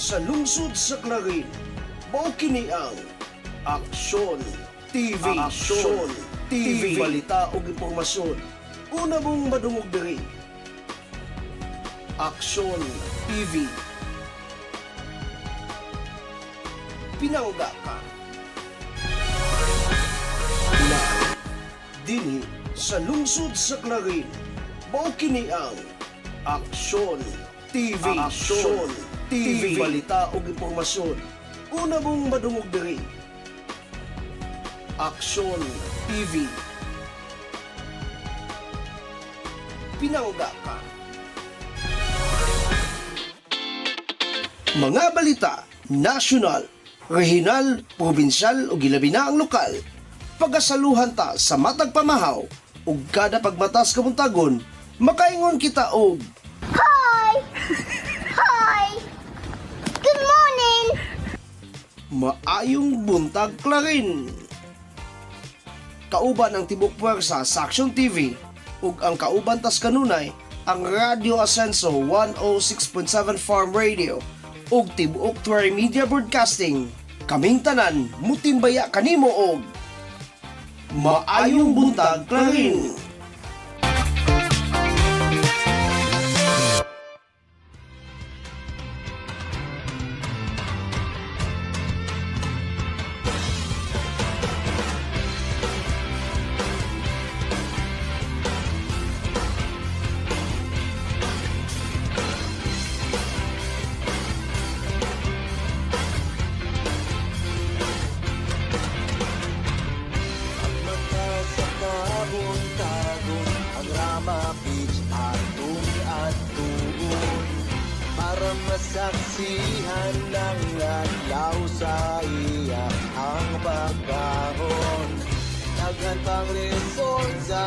sa lungsod sa Clarin, mao kini ang Aksyon TV. Aksyon TV, balita ug impormasyon. Una mong madungog diri. Aksyon TV. Pinangga ka. Na dinhi sa lungsod sa Clarin, mao kini ang Aksyon TV. Aksyon TV, balita ug impormasyon. Una mong madungog diri. Aksyon TV. Pinangga ka. Mga balita, nasyonal, regional, probinsyal o gilabi na ang lokal. Pagasaluhan ta sa matag pamahaw ug kada pagmatas kamuntagon, makaingon kita og Hi! Hi! Good morning! maayong buntag Clarin. Kauban ang tibok puwersa sa Aksyon TV ug ang kauban tas kanunay ang Radio Ascenso 106.7 Farm Radio ug tibuok Tuwari Media Broadcasting. Kaming tanan mutimbaya kanimo og maayong buntag Clarin. Masaksihan ng adlaw sa iya ang pagkahon. Daghan pang resort sa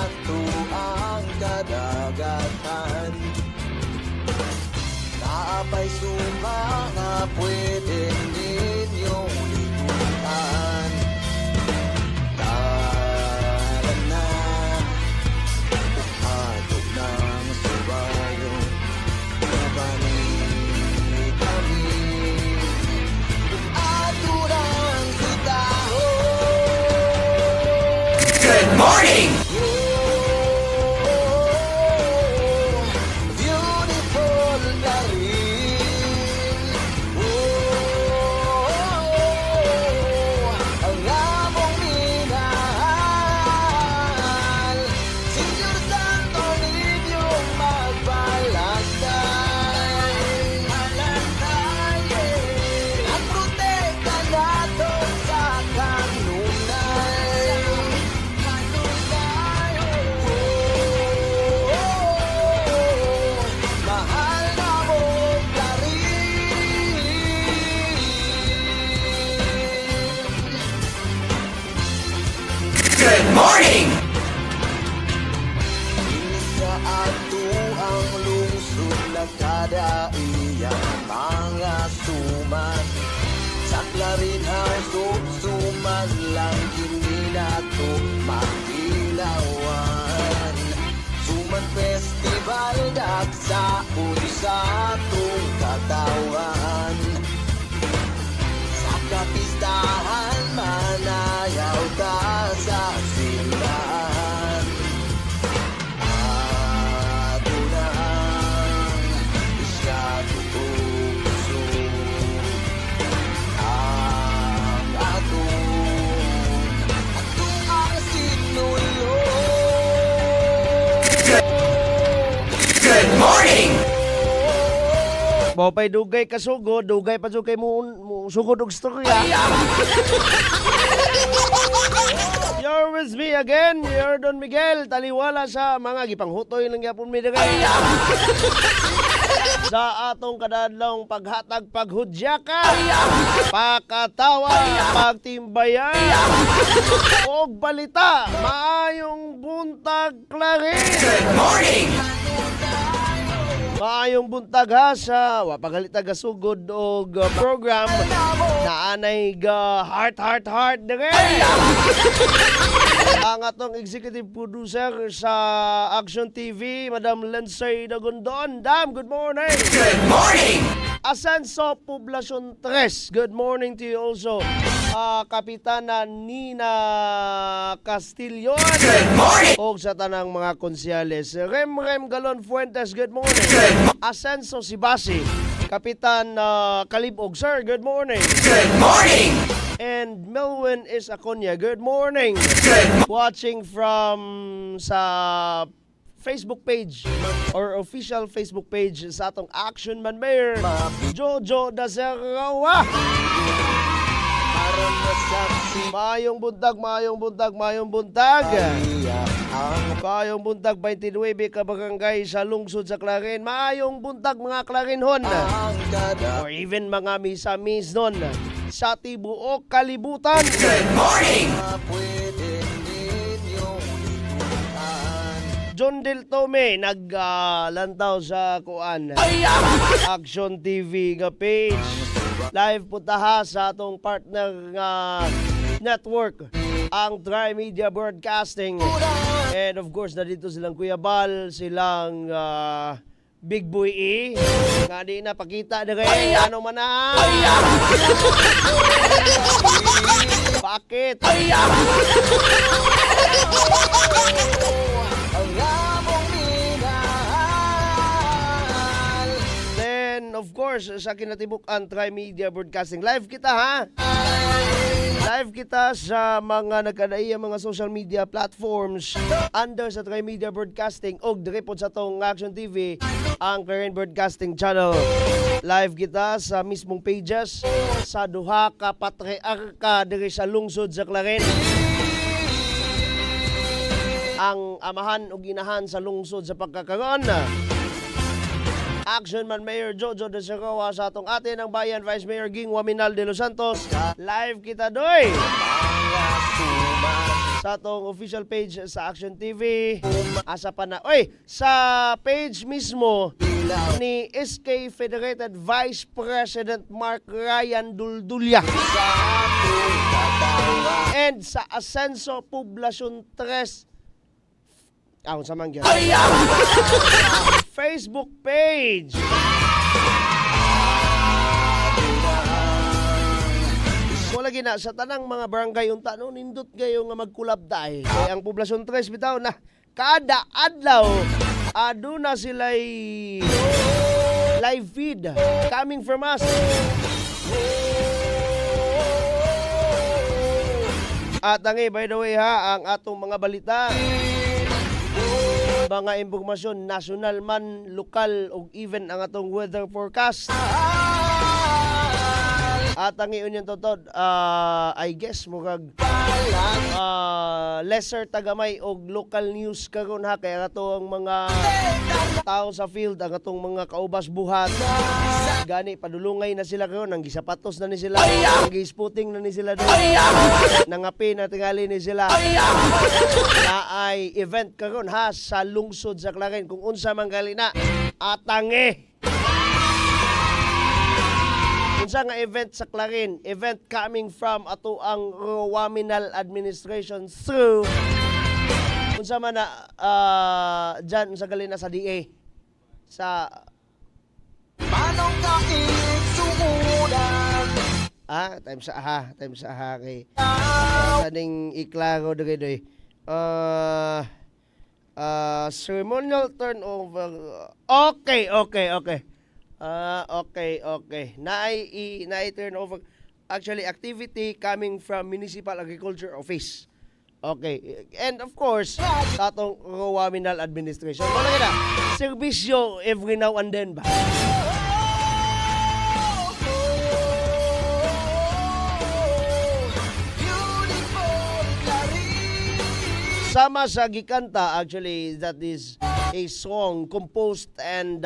ato ang kadagatan. Naapay suma nga pwede ninyong liputan. Tara na, ato ng subayon. Good morning! Beautiful Clarin. Ang among minahal. Senyor Santo ninyong magbalantay. At protekta nato sa kanunay. Mahal na mong Clarin. Good morning! Sa ato ang lungsod na kada iyang mga suman. Sa Clarin House suman lang kini nato makilawan. Suman Festival dagsaon sa atong katawan. Sa kapistahan manayaw ta sa simbahan. Ato nang isyaguso ang atong ang sinulo. Good morning! Mao pay dugay ka sugod, dugay pa jud kay mo sugod og storya. You're with me again, you're Don Miguel, taliwala sa mga gipanghutoy lang gyapon mi diri. Sa atong kadadlong paghatag paghudyakan, pakatawan, pagtimbayan, og balita, maayong buntag Clarin. Good morning! Maayong buntag ha sa wapagalit taga-sugod og program na anay heart dire. Ang atong executive producer sa Aksyon TV, Madam Lindsay Dagondon. Dam, good morning! Good morning! Ascenso Poblacion 3. Good morning to you also. Kapitana Nina Castillon. Good morning. O sa tanang mga konsyales. Rem Galon Fuentes. Good morning. Ascenso Sibasi. Kapitan Kalibog. Sir, good morning. Good morning! And Melwin is Aconya. Good morning. Watching from sa Facebook page or official Facebook page sa atong Action Man Mayor Jojo Dasarawa. Parang nasaksi Mayong buntag, mayong buntag, mayong buntag. ang Mayong buntag 29 ka barangay sa lungsod sa Clarin. Mayong buntag mga Clarinhon. ang kada. Or even mga misa-mis nun sa tibuok kalibutan. Good morning! Pwede ninyong ikutan. John Del Tome naglantaw sa kuan Action TV nga page. Live puntaha sa atong partner nga network ang Tri-Media Broadcasting. And of course, nandito silang Kuya Bal, silang Big Boy E. Nga di na pakita na kayo. Ano man na? Bakit? Ang among minahal. Then, of course, sa kinatibuk-an Tri-Media Broadcasting. Live kita, ha? Live kita sa mga nagkadaiyang mga social media platforms under sa Tri-Media Broadcasting o direpod sa tong Action TV, ang Clarin Broadcasting Channel. Live kita sa mismong pages sa duha ka patriarka diri sa lungsod sa Clarin. Ang amahan o ginahan sa lungsod sa pagkakaroon. Action Man Mayor Jojo Dasarawa sa atong atin ang bayan Vice Mayor Ging Waminal de Los Santos. Live kita doy sa atong official page sa Action TV. Asa pa na. Oy, sa page mismo ni SK Federated Vice President Mark Ryan Duldulya. And sa Ascenso Poblacion 3 sa mangyan. Facebook page. Wala gina sa tanang mga barangay unta no nindot gayo nga magkulab dai. Kay ang Poblacion 3 bitaw na kada adlaw aduna sila'y live feed coming from us. At by the way ha, ang atong mga balita, mga impormasyon, national man, lokal, o even ang atong weather forecast. At ang iyon yung totoo, I guess, mukag lesser tagamay o local news karon ha, kaya ato ang mga tao sa field, ang atong mga kaubas buhat, gani, padulungay na sila karon, ang gisapatos na ni sila, ang gisputing na ni sila doon, nangapi na tingali ni sila, na ay event karon ha, sa lungsod sa Clarin, kung unsa man gali na, atange. Unsa nga event sa Clarin, event coming from ato ang Waminal Administration through unsa man na dyan unsa gali na sa DA sa Manong kakilig sumudan. time sa aha kay saning iklaro diri doy ceremonial turnover. Okay. Naay turnover. Actually, activity coming from Municipal Agriculture Office. Okay. And of course, sa atong Waminal Administration. Wala ka na, serbisyo every now and then ba? Sama sa gikanta, actually, that is a song composed and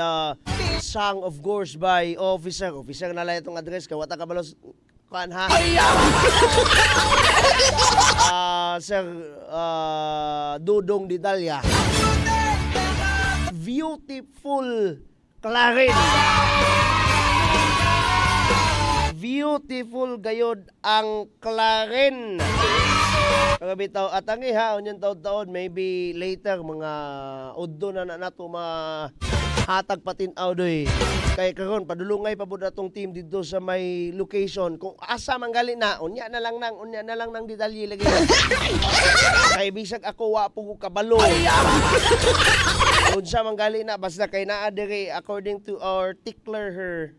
sung, of course, by Officer. Officer na lang itong address. Kawata ka balos, kuan ha? Sir Dudong Didalya. Beautiful Clarin. Beautiful gayod ang Clarin. Bitaw at ang iha, unyan taon-taon, maybe later, mga uddo na nato Hatag patinaw doy. Kay karon padulungay pa bud atong team dito sa may location. Kung asa manggali na, unya na lang nang detalye lagi. Kay bisag ako wa po ko kabalo. Unsa manggali na basta kay naa diri according to our tickler her.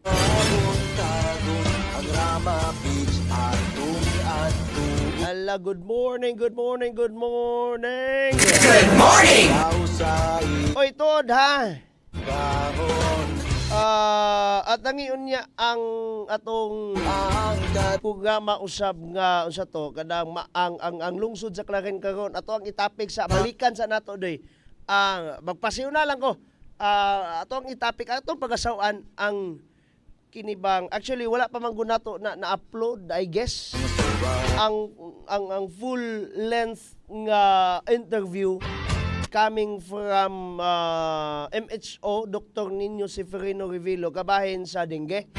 Tagon ang Rama Beach atong adto. Ala, good morning. Good sa Oy, Tod, ha? ikahon At nangiyon niya ang atong ang programa usab nga unsa to kadang ang lungsod sa Claren karon ato ang itapik sa balikan sa nato doy. Magpasiw na lang ko. Ato ang itapik atong pagasawan ang kinibang actually wala pa man gunato na-upload I guess ang full length nga interview coming from MHO Dr. Nino Seferino Revilo kabahin sa dengue.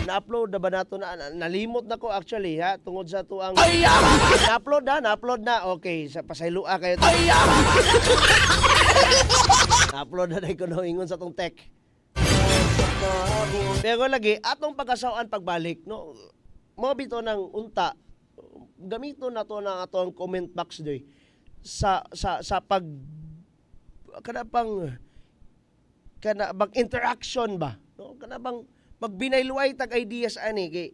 Na-upload na ba nato nalimot na ko actually ha tungod sa tuang na-upload na okay sa pasaylua kayo na-upload na ko no ingon sa tong tech. Pero lagi atong pagkasawaan pagbalik no mo bito ng unta gamito na to ng atong comment box doy sa pag kana bang interaction ba no kana bang magbinayluay tag ideas ani kay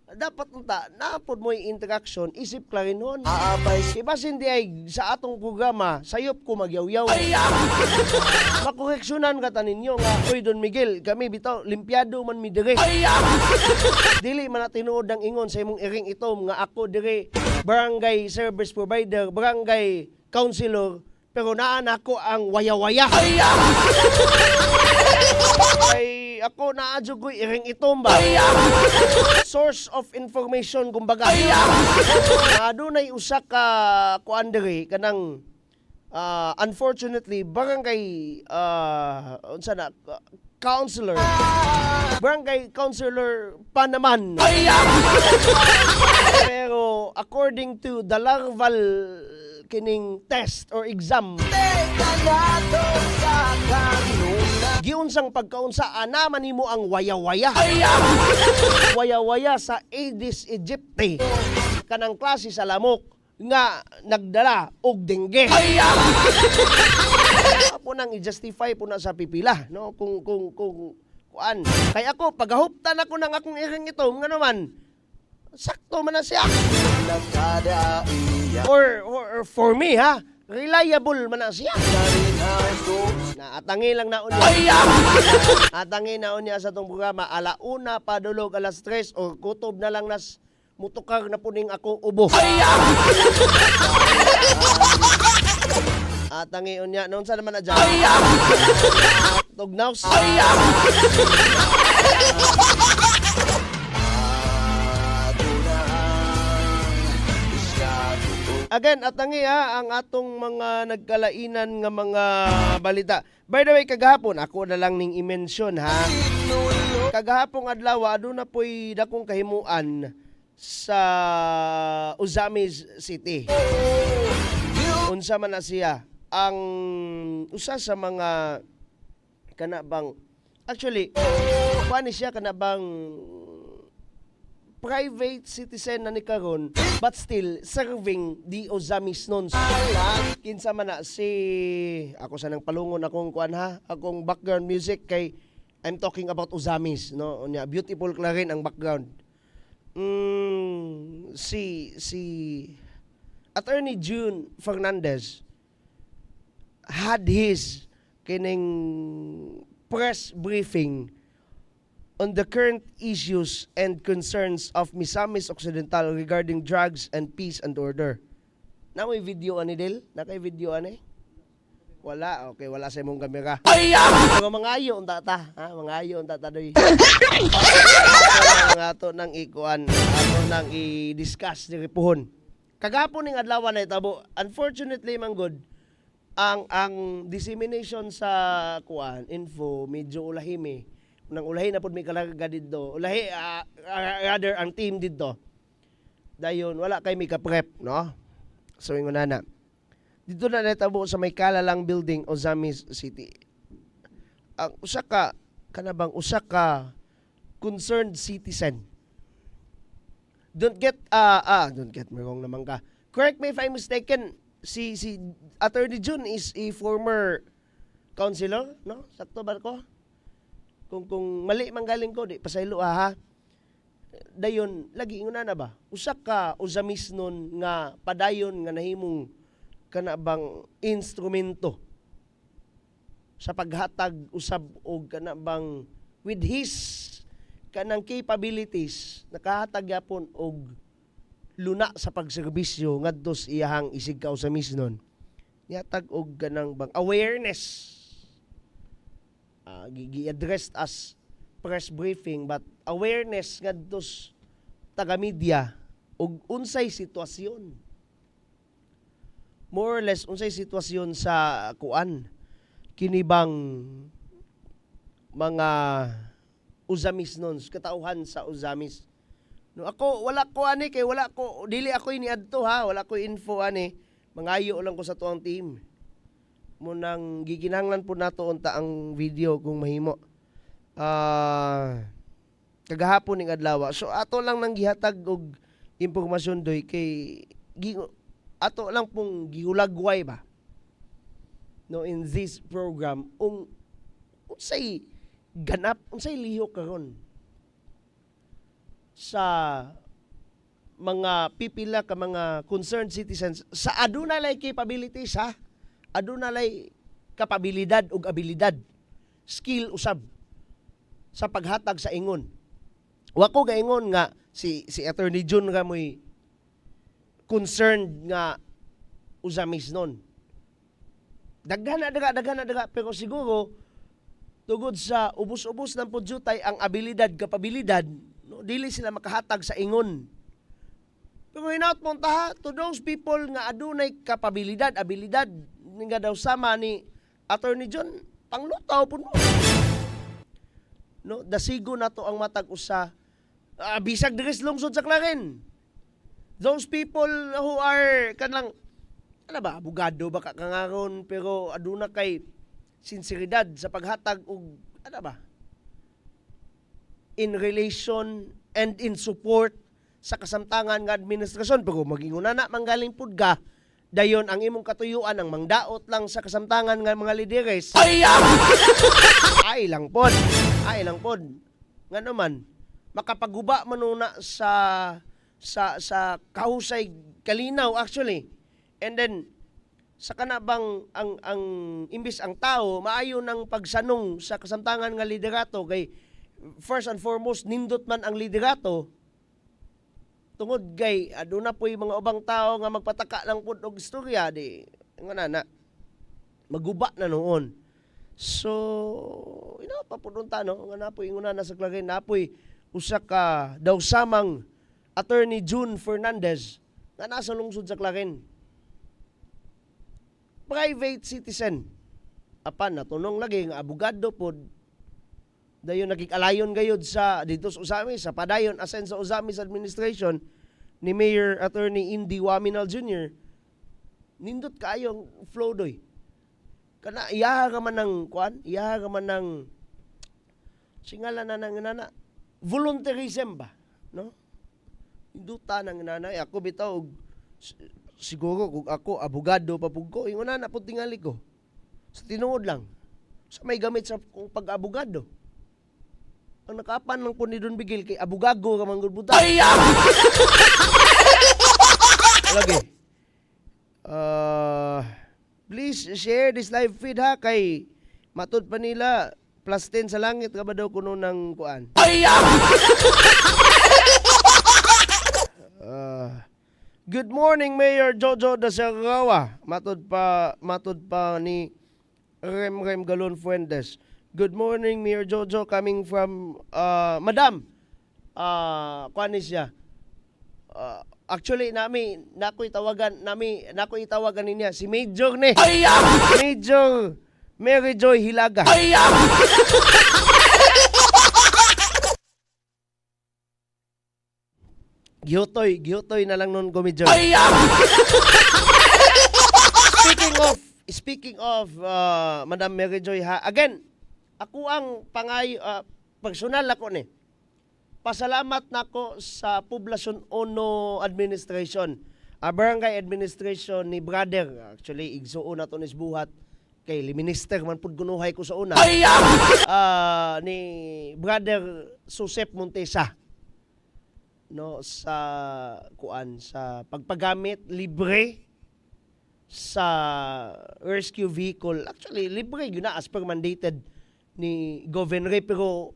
dapat unta naapod mo yung interaction isip klarinon aabay kay basin di ay sa atong programa sayop ko magyaw-yaw makoreksyonan ka taninyo nga oy Don Miguel kami bitaw limpyado man mi dire dili man na tinuod ang ingon sa imong iring itom nga ako dire barangay service provider barangay counselor pero naan ako ang waya-waya ay ako naadyo ko'y iring itom ba source of information kumbaga adunay usa ka kuan diri kanang unfortunately barangay unsa na barangay counselor pa naman pero according to the larval kining test or exam kanato sa kanuna giunsang pagkaunsa naman nimo ang waya-waya waya-waya sa Aedes aegypti kanang klase sa lamok nga nagdala og dengue apo nang i-justify po na sa pipila no kung kuan kay ako pagahuptan ako ng akong iring ito nga naman sakto man na siya nagkadaiya or for me ha reliable man na siya narinado naatangi lang naon atangi naon niya sa tong programa alauna padulog alas 3 o kutob na lang nas mutukar na puning akong ubo atangi unya noon sa naman na dyan tugnaws again, atangi ha, ang atong mga nagkalainan nga mga balita. By the way, kagahapon, ako na lang ning i-mention ha. Kagahapong adlaw, aduna po'y dakong kahimuan sa Ozamis City. Unsa man na siya. Ang usa sa mga kanabang, actually, paano siya kanabang private citizen na ni karon but still serving the Ozamis nons. Kinsa man na si ako sa nang palungon akong kuan ha, akong background music kay I'm talking about Ozamis no. Unya beautiful Claren ang background. Si Attorney June Fernandez had his kining press briefing on the current issues and concerns of Misamis Occidental regarding drugs and peace and order. Na may video ani Del? Naka-video ani? Wala, okay, wala sa imong kamera. Mga mangayo unta ta, ha? Mangayo unta ta doy. Mga to nang ikuan, ato nang i-discuss diri puhon. Kagapon ning adlaw na itabo. Unfortunately man good, ang dissemination sa kuan info medyo ulahimi. Nang ulahi na po may kalaga dito. Ulahi, rather, ang team dito. Dayon, wala kay may ka-prep, no? So, yung na. Dito na natabo sa may kalalang building, Ozamis City. ang usa ka kanabang usa ka concerned citizen. Don't get me wrong naman ka. Correct me if I'm mistaken, si Attorney June is a former councilor, no? Sakto ba ko? Kung mali manggaling ko, di pasaylo ha. Dayon lagi inguna na ba? Usa ka usamis nun nga padayon nga nahimong kanabang instrumento sa paghatag usab og kanabang with his kanang capabilities nakahatag yapon og luna sa pagserbisyo ngadto sa iyahang isig kausamis nun. Nihatag og kanang bang awareness. Gi-addressed as press briefing but awareness ngadto sa taga-media og unsay sitwasyon. More or less unsay sitwasyon sa kuan kini bang mga usamis nun, katauhan sa usamis. No, ako wala ko ani kay wala ko dili ako iniadto ha, wala ko info ani. Mangayo lang ko sa tuang team. Munang giginahanglan po nato unta ang video kung mahimo. Kagahapon ning adlaw. So ato lang nang gihatag og impormasyon doy kay ato lang pong gihulagway ba. No, in this program unsay ganap, unsay liho karon sa mga pipila ka mga concerned citizens sa aduna lay capabilities ha, aduna lay kapabilidad ug abilidad, skill usab sa paghatag sa ingon. Wa ko gaingon nga si Attorney June nga moy concerned nga usamis nun. Daghan na daga pero siguro tugod sa ubos-ubos ng pudyutay ang abilidad kapabilidad, no, dili sila makahatag sa ingon. Pero hinaut mo ta to those people nga adunay kapabilidad, abilidad nga daw sama ni Attorney John, panglutaw pud mo. No, dasigo na to ang matag usa. Bisag diri sa lungsod sa Claren. Those people who are kanang ano ba, abogado ba kangaron pero aduna kay sinseridad sa paghatag og ano ba in relation and in support sa kasamtangan nga administrasyon pero maginguna na manggaling pud ka dayon ang imong katuyuan ang mangdaot lang sa kasamtangan nga mga lideres ay lang pod nga naman makapaguba manuna sa kahusay kalinaw actually. And then sa kanabang ang imbis ang tao maayo ng pagsanong sa kasamtangan nga liderato kay first and foremost nindot man ang liderato tungod kay aduna poy mga ubang tao nga magpataka lang pud og istorya di nga na maguba na noon. So ina pa pud unta no nga napoy inguna na sa Claren napoy usa ka daw samang Attorney June Fernandez nga nasa lungsod sa Claren. Private citizen. Apan natunong lagi nga abogado pod. Dayon nagikalayon gayud sa dito sa Usamis sa padayon asen sa Usamis administration ni Mayor Attorney Indy Waminal Jr. Nindot kaayong flow doy. Kana iyaha ka man ng kuan, iyaha ka man ng singala na ng nana volunteerism ba, no? Induta ng nanay ako bitaw siguro kung ako abogado pa pug ko ingon na pud tingali ko sa tinuod lang sa may gamit sa kung pag-abogado ang nakapan ng pud ni Don Bigil kay abogago ka man gud buta lagi please share this live feed ha kay matud pa nila plus 10 sa langit ka ba daw kuno ng kuan good morning Mayor Jojo Dasarawa. Matod pa ni Rem Galon Fuentes. Good morning Mayor Jojo coming from Madam. Kuan siya. Actually nakoy itawagan niya si Major ni. Major Mary Joy Hilaga. Giyotoy na lang nun komedyo. Speaking of Madam Mary Joy ha, again, ako ang personal ako ni. Pasalamat nako sa Poblacion 1 Administration. Barangay Administration ni brother. Actually, igsuon na to nis buhat. Kay minister man pud gunuhay ko sa una. Ni brother Joseph Montesa. No, sa pagpagamit libre sa rescue vehicle. Actually, libre yun na as per mandated ni Governor, pero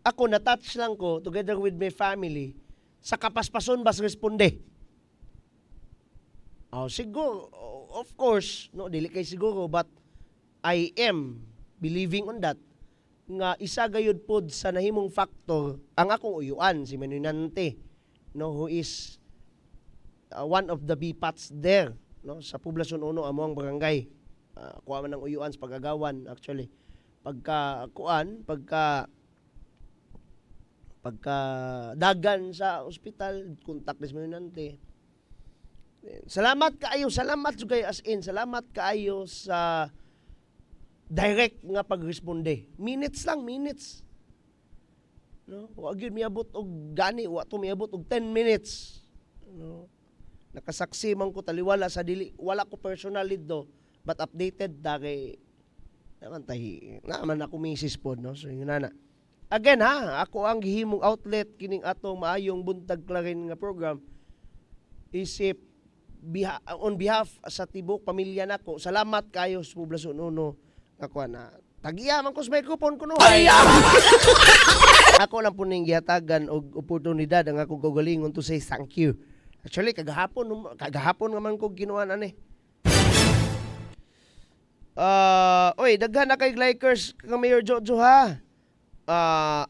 ako na-touch lang ko together with my family sa kapaspason bas responde. Siguro, of course, no, dili kay siguro, but I am believing on that nga isa gayud pod sa nahimong factor ang akong uyuan si Meninante, no, who is one of the BPATs there, no, sa Poblacion 1 among barangay. Kuha man ng uyuan sa pagagawan actually. Pagka dagan sa ospital, kontak ni Meninante. Salamat kaayo salamat kaayo sa direct nga pagresponde. Minutes. No, wa gyud miabot og gani, wa to miabot og 10 minutes. No. Nakasaksi man ko taliwala sa dili, wala ko personal dito, but updated dagay naman ako misis pod, no. So yun na. Again ako ang gihimong outlet kining atong maayong buntag klarin nga program isip on behalf sa tibok pamilya nako. Salamat kayo sa Poblacion 1 ako na tagiya man ko sa microphone kuno. Ako lang po ning gihatagan og oportunidad ang akong kaugalingon to say thank you. Actually kagahapon naman ko ginawa ani. Daghan na kay likers kang Mayor Jojo ha.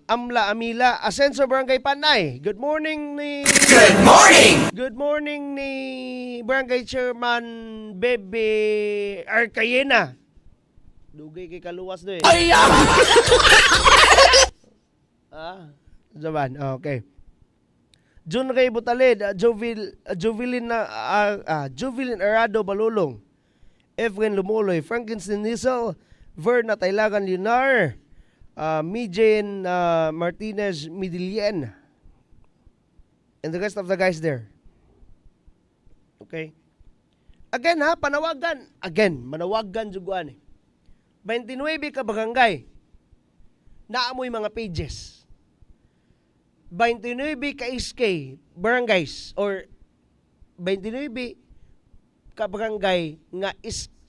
Amila Asenso Barangay Panay. Good morning ni Barangay Chairman Bebe Arcayena. Dugay kay kaluwas do eh. Zaman. Okay. Jun Ray Butalid, Jovelin Arado Balulong, Efren Lumuloy, Frankenstein Nisel, Verna Taylagan Lunar, Mijen Martinez Midilien, and the rest of the guys there. Okay. Again manawagan juguan eh. 29 ka barangay naamoy mga pages. 29 ka SK barangays or 29 ka barangay nga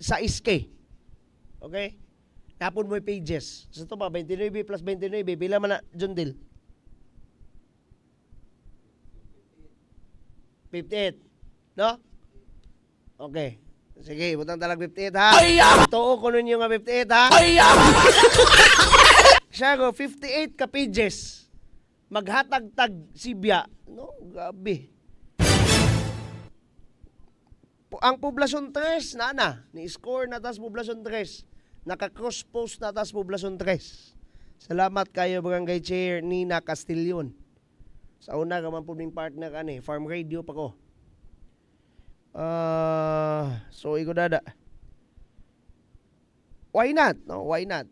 sa SK. Okay? Napon mo pages. So ito pa, 29 plus 29, pila man na, John Dil? 58. No? Okay. Sige, butang talag 58 ha. Totoo ko nun yung 58 ha. Siya go, 58 ka pages. Maghatag-tag sibya. No, gabi. Ang Poblacion 3, ni-score na tas Poblacion 3. Naka-cross-post na tas Poblacion 3. Salamat kayo, Barangay Chair Nina Castillon. Sa una, kaman po ning partner Farm Radio pa ko. So iko dada. Why not? No, why not?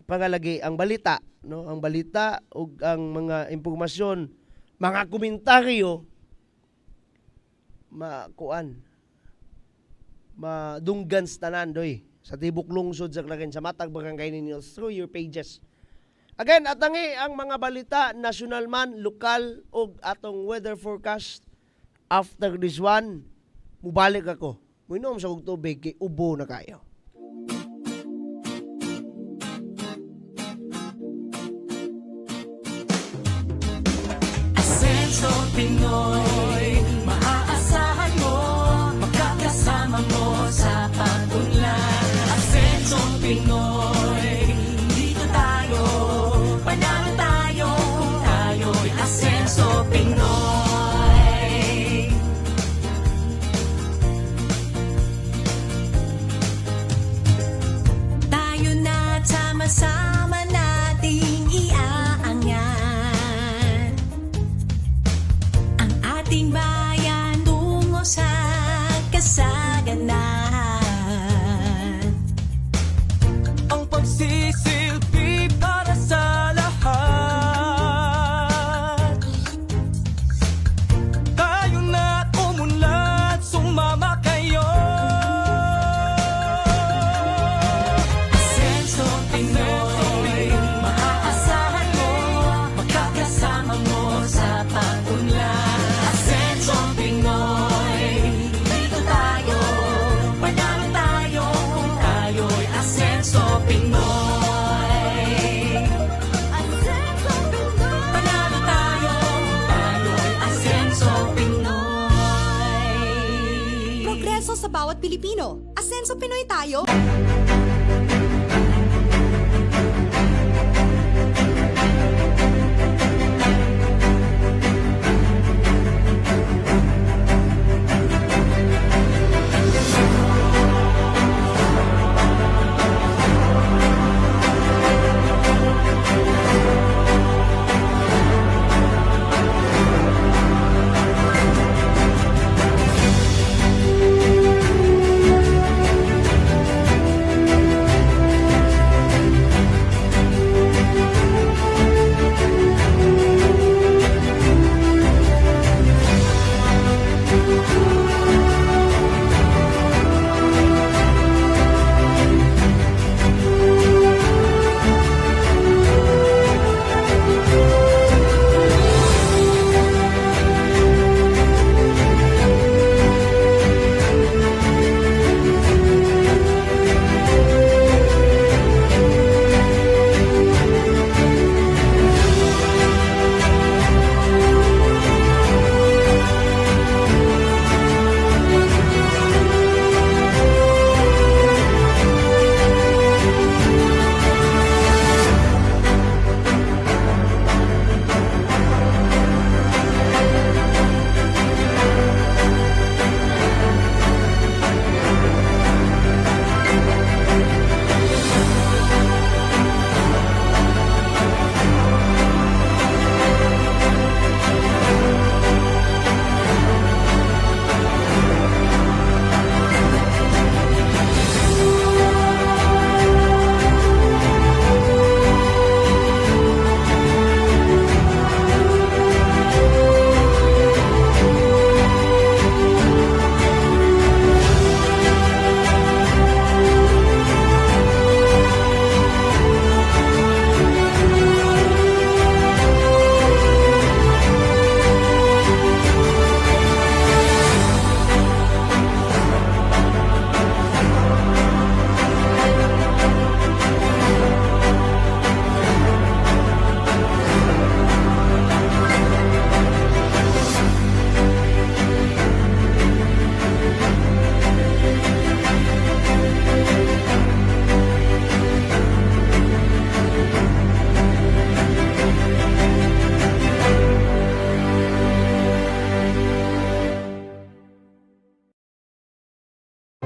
Pangalagi ang balita, no? Ang balita ug ang mga impormasyon, mga komentaryo madunggan sa tanan doy sa tibok lungsod sa Klarin sa matag barangay ninyo through your pages. Again, atangi ang mga balita, national man, lokal, o atong weather forecast. After this one, mubalik ako. Minom sa kong tubig, kay ubo na kayo. Asenso Pinoy, maaasahan mo, makakasama mo sa pag-unlad. Asenso Pinoy, dito tayo, panalo tayo, kung tayo'y Asenso Pinoy. Tayo na sama-sama nating iaangat ang ating bayan tungo sa kasaganahan. sa bawat Pilipino. Asenso Pinoy tayo!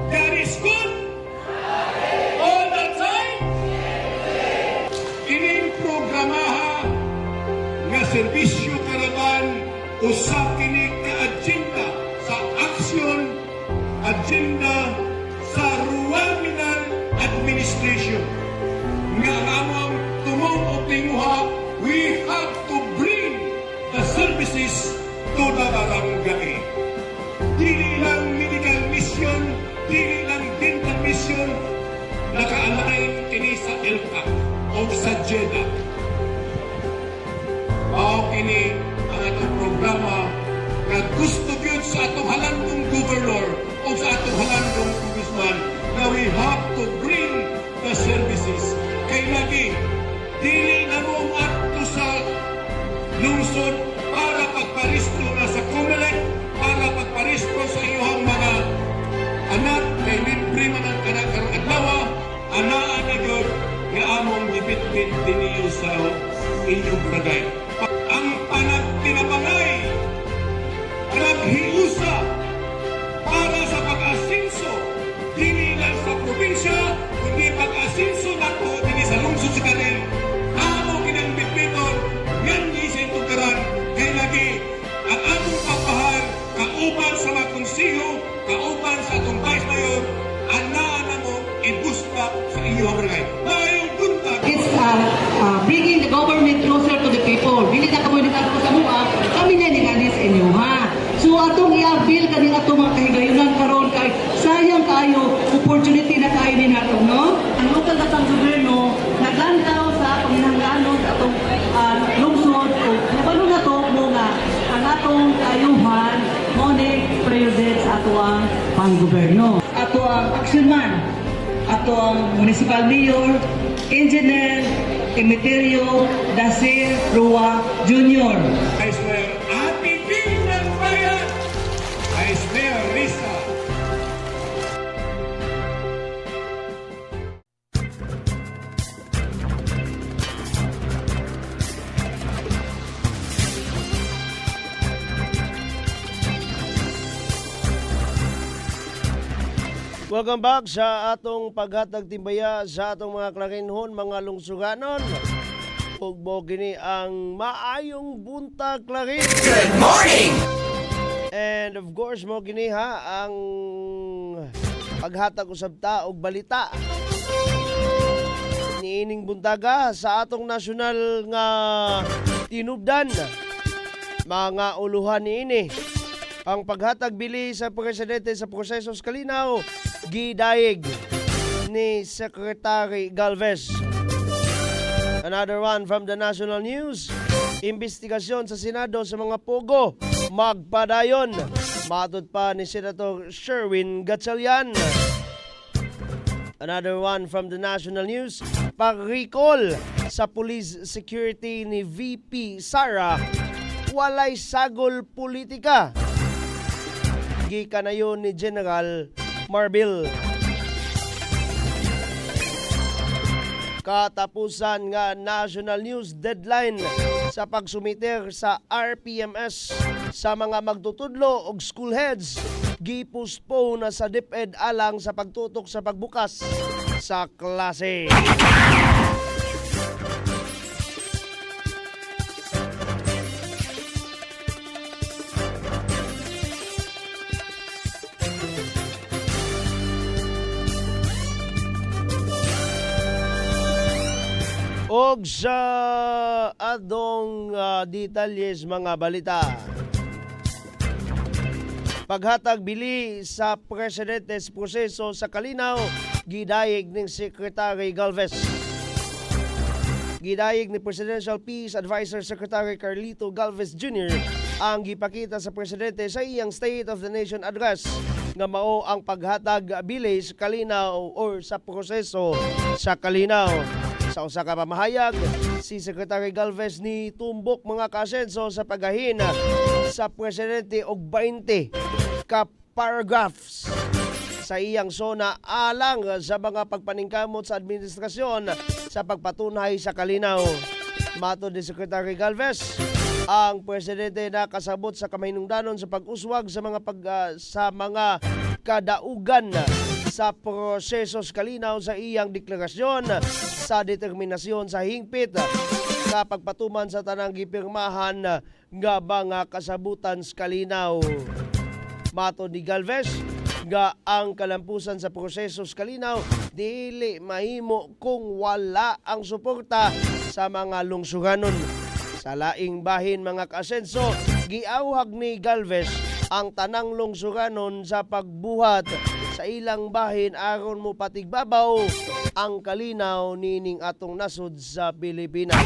God is good all the time. Ining programaha nga serbisyo karaban usa kini ka agenda sa aksyon, agenda sa Rural Administration nga among tumong o tinguha, we have to bring the services to the barangay. Dili lang medical mission, dili lang dental mission, naka-align kini sa ELCAC o sa JEDA. Mao kini ang atong programa nga gusto gyud sa atong halandong governor o sa atong halandong congressman na we have to bring the services. Kay lagi, dili na mo ato sa lungsod para pagparisto na sa COMELEC, para pagparisto sa iyong mga anak, kay libre man ang anak karong adlaw, anaa na gyud nga among gibitbit diniyo sa inyong barangay. Ang panagtinapangay, naghiusa para sa pag-asinso, dili lang sa probinsya, kundi pag-asinso nato dili sa lungsod sa kanil. Amo kinang bitbiton, yan di sa itugaran, kay lagi ang among papahal, kauban sa mga konsiyo, kauban sa atong vice mayor, anaa na mo ibusta sa inyong barangay. Mayong buntag. It's bringing the government closer to the people. Dili na kamo dito sa mua, kami na ni sa inyo ha. So atong i-avail kani atong mga kahigayunan karon kay sayang kayo opportunity na kayo ni nato no. Ang local gatang gobyerno naglantaw sa panginahanglanon sa atong lungsod o nabalo na to mo nga ang atong kaayuhan mo ni president sa ato ang panggobyerno. Ato ang action man, ato ang municipal mayor, engineer Emeterio Dacer Rua Jr. Vice Mayor Ati Bing ng Bayan, Vice Mayor Risa Welcome back sa atong paghatag timbaya sa atong mga klarinhon, mga lungsuganon. Ug mo gini ang maayong buntag klarin. Good morning. And of course mo gini ha ang paghatag usab ta og balita. Niining buntaga sa atong nasyonal nga tinubdan. Mga uluhan niini. Ang paghatag bili sa presidente sa proseso sa kalinaw gidayeg ni Secretary Galvez. Another one from the national news. Investigasyon sa Senado sa mga pogo magpadayon. Matod pa ni Senator Sherwin Gatchalian. Another one from the national news. Pag-recall sa police security ni VP Sara, walay sagol politika. Gikan na yun ni General Marbil. Katapusan nga national news deadline sa pagsumiter sa RPMS sa mga magtutudlo og school heads gipostpone na sa DepEd alang sa pagtutok sa pagbukas sa klase. Og sa adong detalyes mga balita. Paghatag bili sa presidente sa proseso sa kalinaw, gidayeg ng Secretary Galvez. Gidayeg ni Presidential Peace Advisor Secretary Carlito Galvez Jr. ang gipakita sa presidente sa iyang State of the Nation address nga mao ang paghatag bili sa kalinaw or sa proseso sa kalinaw. Sa usa ka pamahayag, si Secretary Galvez ni tumbok mga kasenso sa paghahin sa presidente og 20 ka paragraphs sa iyang sona alang sa mga pagpaningkamot sa administrasyon sa pagpatunay sa kalinaw. Matod ni Secretary Galvez, ang presidente nakasabot sa kamahinungdanon sa pag-uswag sa mga kadaugan sa proseso sa kalinaw sa iyang deklarasyon sa determinasyon sa hingpit sa pagpatuman sa tanang gipirmahan nga mga kasabutan sa kalinaw. Matod ni Galvez nga ang kalampusan sa proseso sa kalinaw dili mahimo kung wala ang suporta sa mga lungsuganon. Sa laing bahin mga kaasenso, giawhag ni Galvez ang tanang lungsuganon sa pagbuhat sa ilang bahin aron mo patigbabaw ang kalinaw nining atong nasod sa Pilipinas.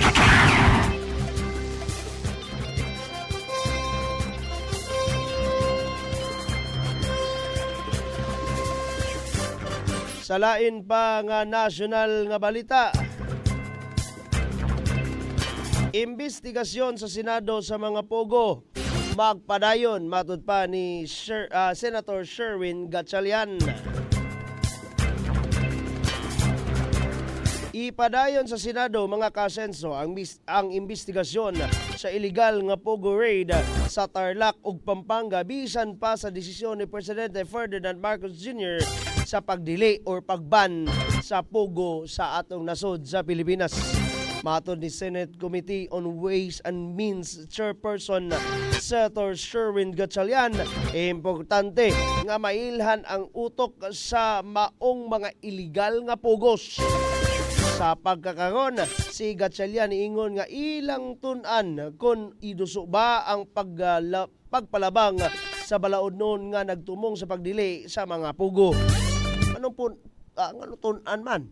Sa lain pa nga national nga balita, imbestigasyon sa Senado sa mga pogo magpadayon matud pa ni Senator Sherwin Gatchalian. Ipadayon sa Senado mga kasenso ang imbestigasyon sa illegal nga pogo raid sa Tarlac ug Pampanga bisan pa sa desisyon ni Presidente Ferdinand Marcos Jr. sa pagdili or pagban sa pogo sa atong nasod sa Pilipinas. Matod ni Senate Committee on Ways and Means Chairperson Senator Sherwin Gatchalian, importante nga mailhan ang utok sa maong mga illegal nga pugos. Sa pagkakaron, si Gatchalian iingon nga ilang tun-an kung iduso ba ang pagpalabang sa balaod noon nga nagtumong sa pagdili sa mga pugo. Anong tun-an man?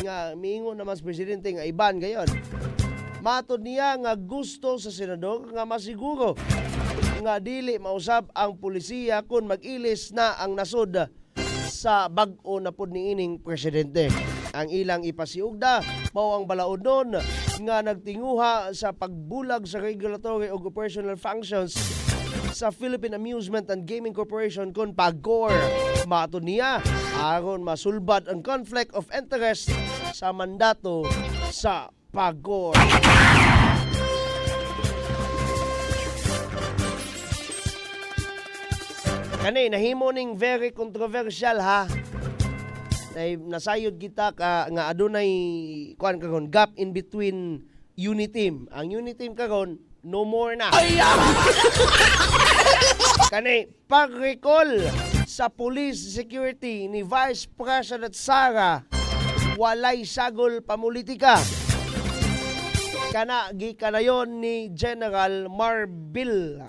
Nga miingon naman sa presidente nga iban gayon. Matod niya nga gusto sa senador nga masiguro nga dili mausab ang pulisiya kung mag-ilis na ang nasod sa bag-o na pud niining presidente. Ang ilang ipasiugda mao ang balaod nun nga nagtinguha sa pagbulag sa regulatory o operational functions sa Philippine Amusement and Gaming Corporation kon PAGCOR. Matod niya aron masulbad ang conflict of interest sa mandato sa PAGCOR. Kani nahimo ning very controversial ha. nasayod kita ka nga adunay kuan karon gap in between unit team. Ang unit team karon no more na. Kani pag-recall sa police security ni Vice President Sara walay sagol pamulitika. Kana gikanayon ni General Marbil.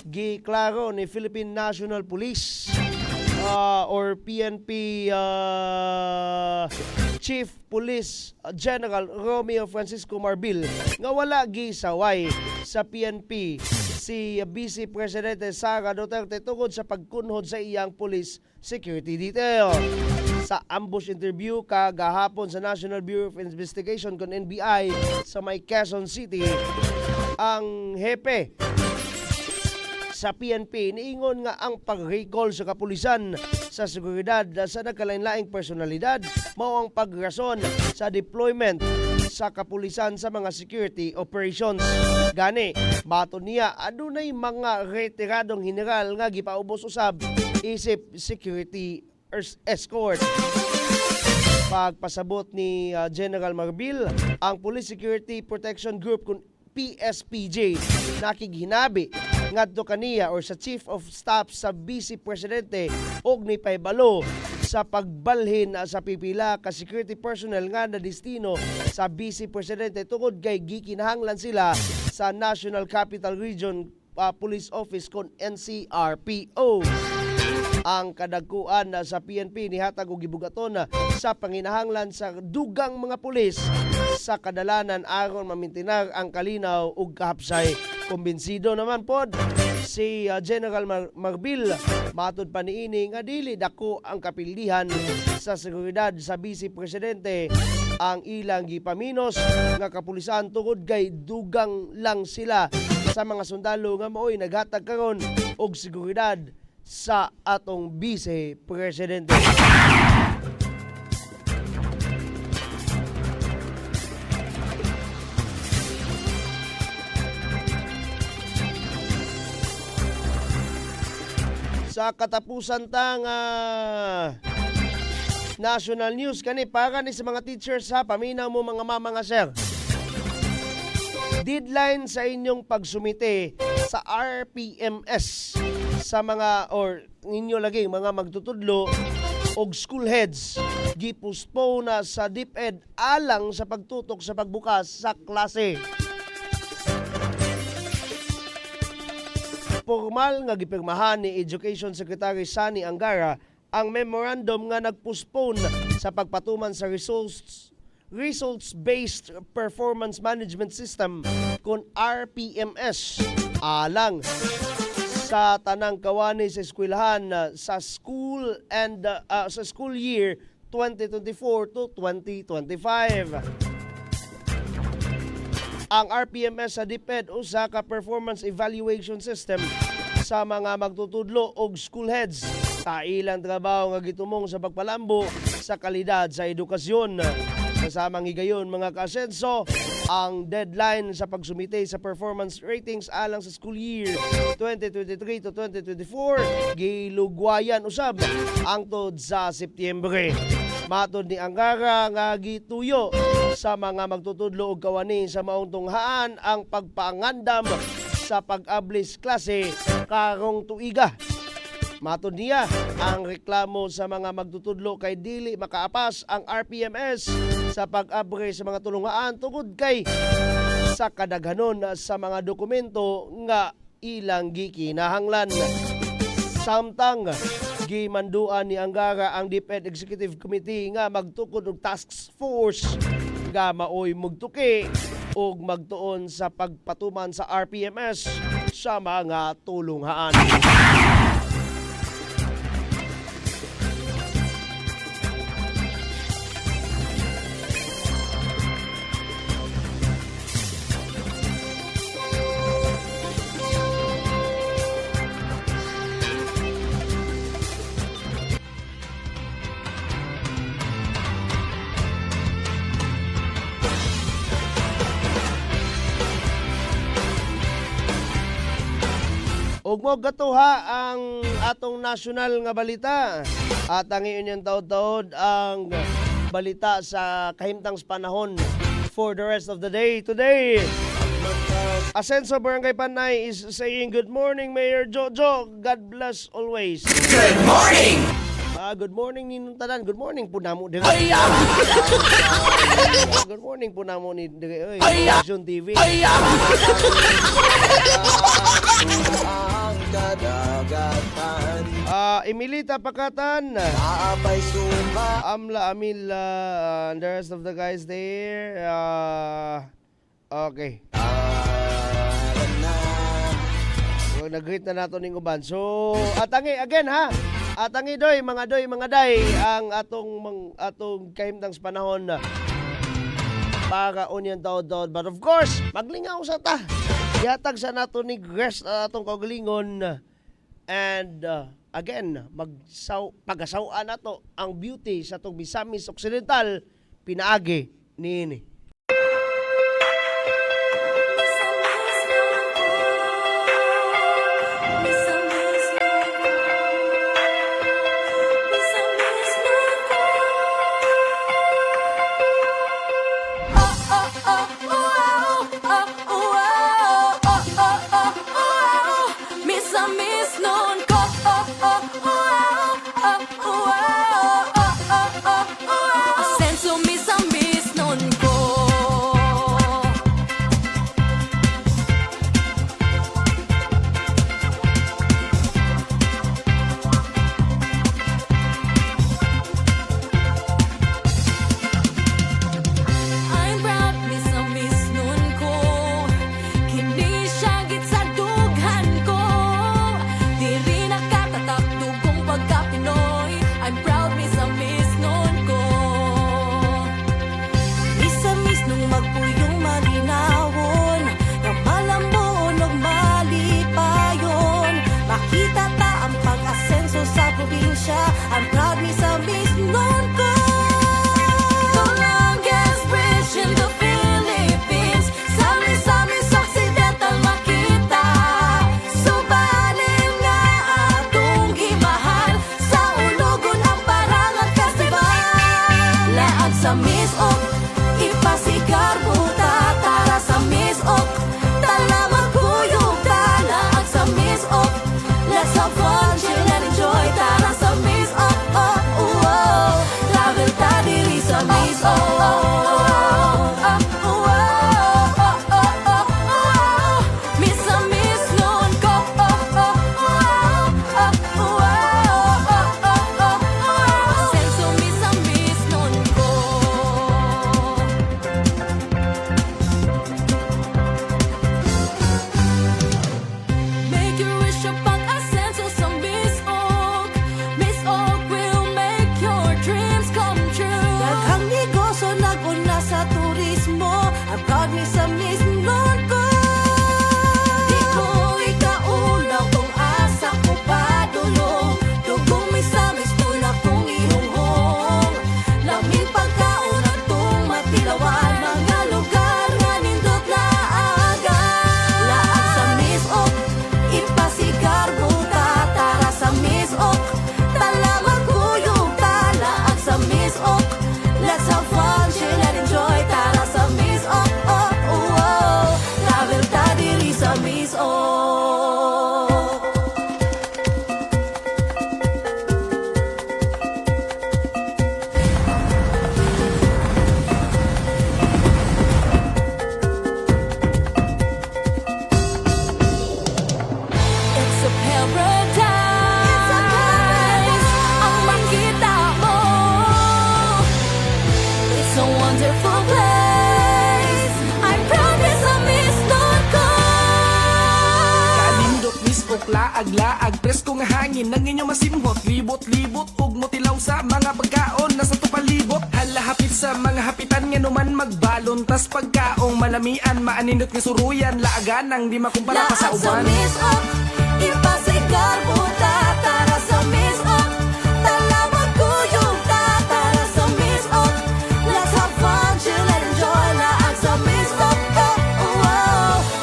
Giklaro ni Philippine National Police or PNP Chief Police General Romeo Francisco Marbil nga wala gisaway sa PNP si Vice Presidente Sara Duterte tungod sa pagkunhod sa iyang police security detail. Sa ambush interview kagahapon sa National Bureau of Investigation kon NBI sa may Quezon City, ang hepe sa PNP niingon nga ang pag-recall sa kapulisan sa seguridad sa nagkalain-laing personalidad mao ang pagrason sa deployment sa kapulisan sa mga security operations. Gani, mato niya adunay mga retiradong general nga gipaubos usab isip security escort. Pagpasabot ni General Marbil, ang Police Security Protection Group kung PSPJ nakighinabi ngadto kaniya or sa Chief of Staff sa Vice Presidente og ni pahibalo sa pagbalhin sa pipila ka security personnel nga na destino sa Vice Presidente tungod kay gikinahanglan sila sa National Capital Region Police Office kon NCRPO. Ang kadagkuan sa PNP nihatag og gibugaton sa panginahanglan sa dugang mga pulis sa kadalanan aron mamintinar ang kalinaw ug kahapsay. Kumbinsido naman pod si General Marbil matud pa niini nga dili dako ang kapildihan sa seguridad sa Vice Presidente ang ilang gipaminos nga kapulisan tungod kay dugang lang sila sa mga sundalo nga maoy naghatag karon og seguridad sa atong Vice Presidente. Sa katapusan tang national news kani para ni sa mga teachers ha, paminaw mo mga mama nga sir. Deadline sa inyong pagsumite sa RPMS sa mga or ninyo lagi mga magtutudlo og school heads gipostpone na sa DepEd alang sa pagtutok sa pagbukas sa klase. Formal nga gipirmahan ni Education Secretary Sani Angara ang memorandum nga nagpostpone sa pagpatuman sa Results-Based Performance Management System kon RPMS alang sa tanang kawani sa eskwelahan sa school and sa school year 2024 to 2025. Ang RPMS sa DepEd usa ka performance evaluation system sa mga magtutudlo og school heads sa ilang trabaho nga gitumong sa pagpalambo sa kalidad sa edukasyon. Kasamang higayon mga kaasenso, ang deadline sa pagsumite sa performance ratings alang sa school year 2023 to 2024 gilugwayan usab angtod sa Setyembre. Matod ni Angara nga gituyo sa mga magtutudlo og kawani sa maong tunghaan ang pagpangandam sa pag-ablis klase karong tuiga. Matod niya, ang reklamo sa mga magtutudlo kay dili makaapas ang RPMS sa pag-abre sa mga tulungaan tungod kay sa kadaghanon sa mga dokumento nga ilang gikinahanglan. Samtang gimanduan ni Angara ang DepEd Executive Committee nga magtukod og task force nga maoy mugtuki og magtuon sa pagpatuman sa RPMS sa mga tulunghaan. Og Ug mo gatuha ang atong national nga balita. At ang iyon yung taod-taod ang balita sa kahimtang panahon for the rest of the day. Today, Asenso Barangay Panay is saying good morning Mayor Jojo. God bless always. Good morning! Good morning ninong tanan. Good morning po namo dire. Good morning po namo ni dire. Vision TV. Ang kadagatan Emilita Pakatan. Maapay suma Amla Amila and the rest of the guys there. Okay. So, nag-greet na nato ning uban. So, atangi again ha. Atangi doy, mga day ang atong kahimtang panahon para union taod-taod. But of course, maglingaw sa ta. Yatag sa nato ni rest atong kaugalingon. And again, pag-asawaan nato ang beauty sa atong Misamis Occidental pinaagi niini. I'm proud me sa misnon ko. The longest bridge in the Philippines. Sa Misamis Occidental makita. Subalit nga atong gimahal. Sa Ulugon ang Parangal Festival. Laag sa Misok, ipasigar buta. Tara sa Misok, tala magkuyog ta. Laag sa Misok, let's have fun, chill and enjoy. Tara sa Misok, travel ta diri sa Misok. Misamis nun ko. Senso Misamis nun ko. Make your wish upang asenso sa Misok. Misok will make your dreams come true. Daghang negosyo nag-una sa turismo. I'm proud me sa Misnon ko. Di ko ikauna kung asa ko padulong. Dugong Misamis doon akong ihonghong. Laming pagkaon at tong matilawan. Mga lugar nga nindot na aga. Laag sa Misok, ipasigar buta. Tara sa Misok, tala magkuyog ta. Laag sa Misok, let's have fun, chill and enjoy. Tara sa Misok, travel ta diri sa Misok. It's a paradise. Ang makita mo. It's a wonderful place. I'm proud sa Misnon ko. Kalindot misok laag-laag presko nga hangin nang inyo masimhot libot-libot ug motilaw sa mga pagkaon nasa tupalibot halahapit sa mga hapitan nga numan magbalon tas pagkaong malamian maaninot nga suruyan laagan nang di makumpara pa sa Laag sa uban. Misok, ipasigar buta. Tara sa Misok, tala magkuyog ta. Tara sa Misok, let's have fun, chill and enjoy. Laag sa Misok,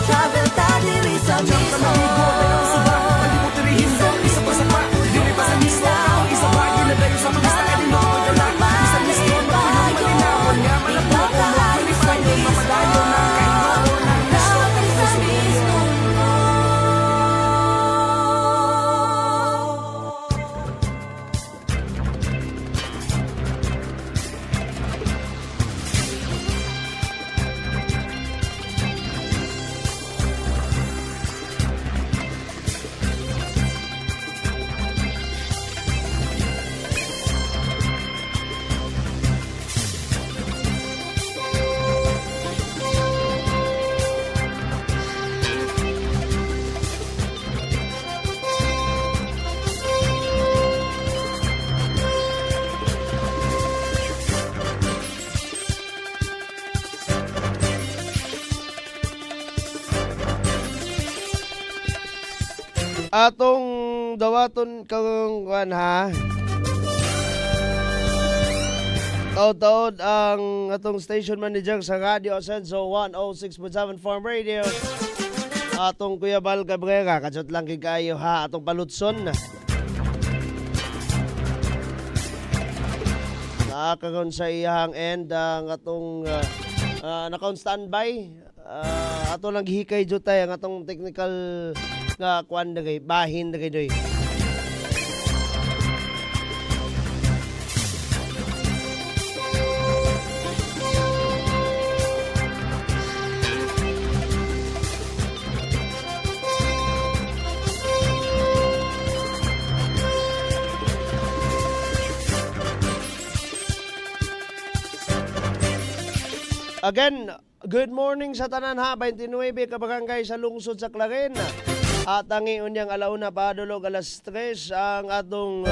travel ta diri sa Diyan ka maligo, dagang suba, Misok. Atong dawaton kang kuan ha. Taod-taod ang atong station manager sa Radio Asenso 106.7 Farm Radio. Atong Kuya Bal Cabrera, katsot lang kay kayo ha, atong palutson na. Nakakaroon sa iyang end ang atong naka-on standby. Ato lang gihikay jutay ang atong technical nga kuan dagay, bahin dagay doy. Again, good morning sa tanan ha, 29 ka barangay sa lungsod sa Clarin. At ang iunyang alauna padulog alas 3 ang atong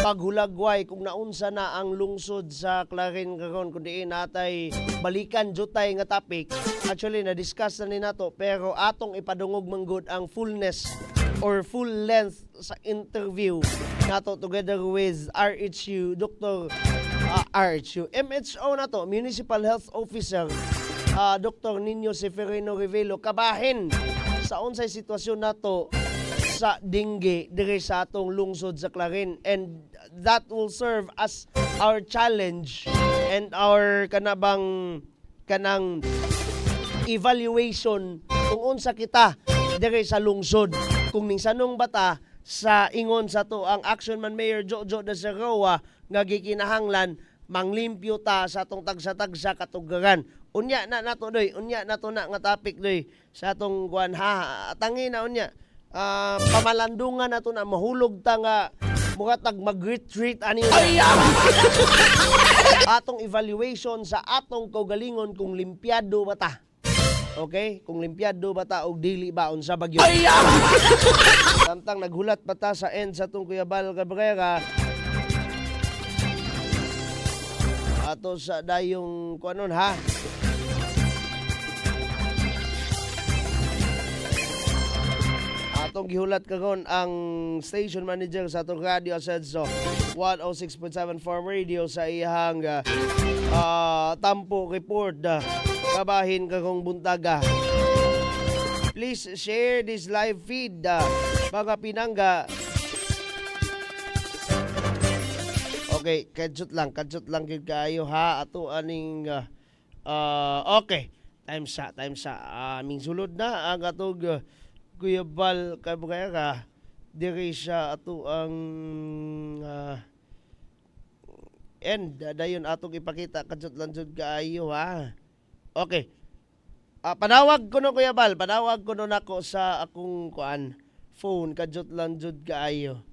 paghulagway kung naunsa na ang lungsod sa Clarin karon kundi natay balikan jutay nga topic. Actually na-discuss na ni nato pero atong ipadungog manggod ang fullness or full length sa interview nato together with RHU Dr. MHO na to, Municipal Health Officer Dr. Nino Seferino Rivelo kabahin sa unsay sitwasyon nato sa dengue dire sa atong lungsod sa Clarin, and that will serve as our challenge and our kanang evaluation kung unsa kita dire sa lungsod, kung ningsanong bata sa ingon sa to ang Action Man Mayor Jojo de Serroa nga gikinahanglan manglimpyo ta sa atong tagsa-tagsa katugaran. Unya na nato doy, unya nato na nga topic doy sa atong kuan ha. Tangi na unya. Pamalandungan nato na mahulog ta nga mugatag mag-retreat ani. Atong evaluation sa atong kaugalingon kung limpyado ba ta. Okay? Kung limpyado ba ta og dili ba unsa bagyo. Samtang naghulat pa ta sa end sa atong Kuya Bal Cabrera. Ato sa dayong kuanon ha. Atong gihulat karon ang station manager sa atong Radio Asenso 106.7 Farm Radio sa iyang tampo report kabahin kakong buntaga. Please share this live feed mga pinangga. Okay, kadjut lang gid kayo ha ato aning okay. Time sa aming sulod na ang atong Kuya Bal Cabrera diri siya ato ang end dayon atong ipakita kadjut lang jud kayo ha. Okay. Panawag ko no Kuya Bal, panawag ko no nako sa akong kuan phone kadjut lang jud kayo.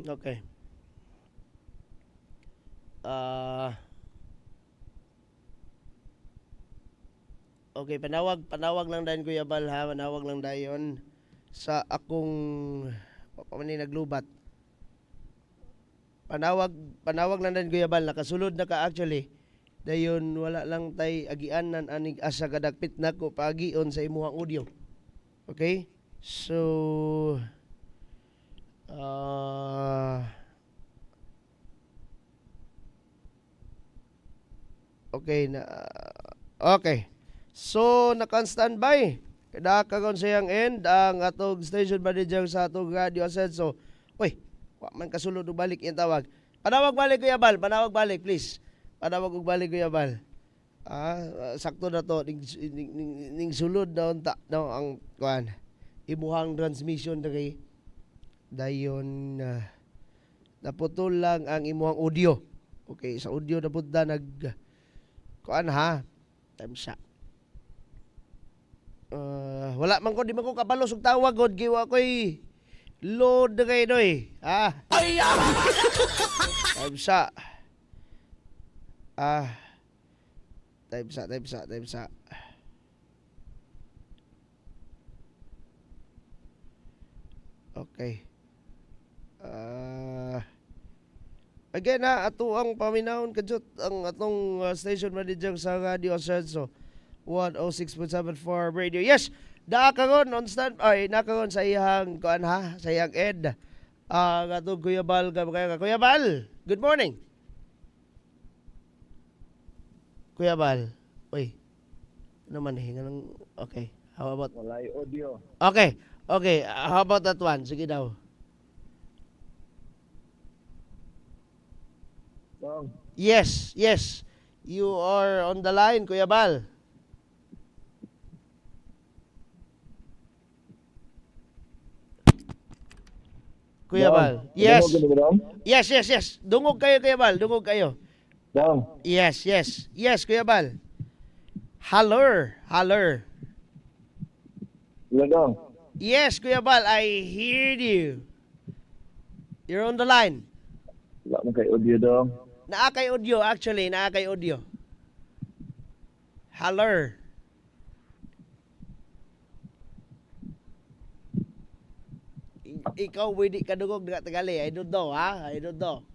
Okay. Okay, panawag lang dayon Kuya Bal ha, panawag lang dayon sa akong pamani naglubat. Panawag lang dayon Kuya Bal, nakasulod na ka actually. Dayon wala lang tay agianan anig asa kadagpit nako pagion sa imuhang audio. Okay? So okay na. Okay. So naka-standby. Kada karon sayang end ang atong station manager sa atong Radio Asenso. Uy, wa man kasulod og balik yung tawag. Panawag balik Kuya Bal, panawag balik please. Panawag og balik Kuya Bal. Sakto na to ning sulod na unta no ang kuan. Imuhang transmission diri. Dayon naputol lang ang imuhang audio. Okay, sa audio na punta nag kuan ha. Time sa. Wala man ko di man ko kabalo og tawag god giwa koy load kay doy. Time sa. Time sa. Okay. Again ato ang paminahon kadjut ang atong station manager sa Radio Asenso 106.7 for radio. Yes, Nakaron on stand ay nakaron sa iyang kuan ha, sa iyang ed. Katong Kuya Bal Kuya Bal. Good morning. Kuya Bal. Uy. Ano man hingan okay. How about Walay audio. Okay. Okay, how about that one? Sige daw. Dong. Yes, yes. You are on the line, Kuya Bal. Kuya Bal. Yes. Yes, yes, yes. Dungog kayo, Kuya Bal. Dungog kayo. Dong. Yes, yes. Yes, Kuya Bal. Holler. Holler. Hello, Dong. Yes, Kuya Bal. I hear you. You're on the line. Wala mo kay audio, Dong. Naa kay audio, actually. Naa kay audio. Holler. Ikaw, hindi ka dugog na tagali. I don't know, ha? I don't know.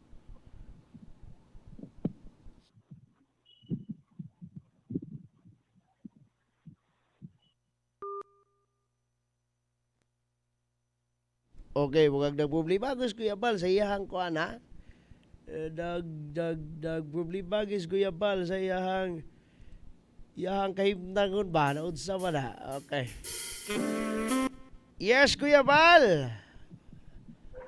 Okay, huwag nagproblema. Gusto Kuya Bal sa iyahang kuan, ha? Nagproblema gis Kuya Bal sa iyahang kahimtangon ba? Naunsa ba na? Okay. Yes, Kuya Bal.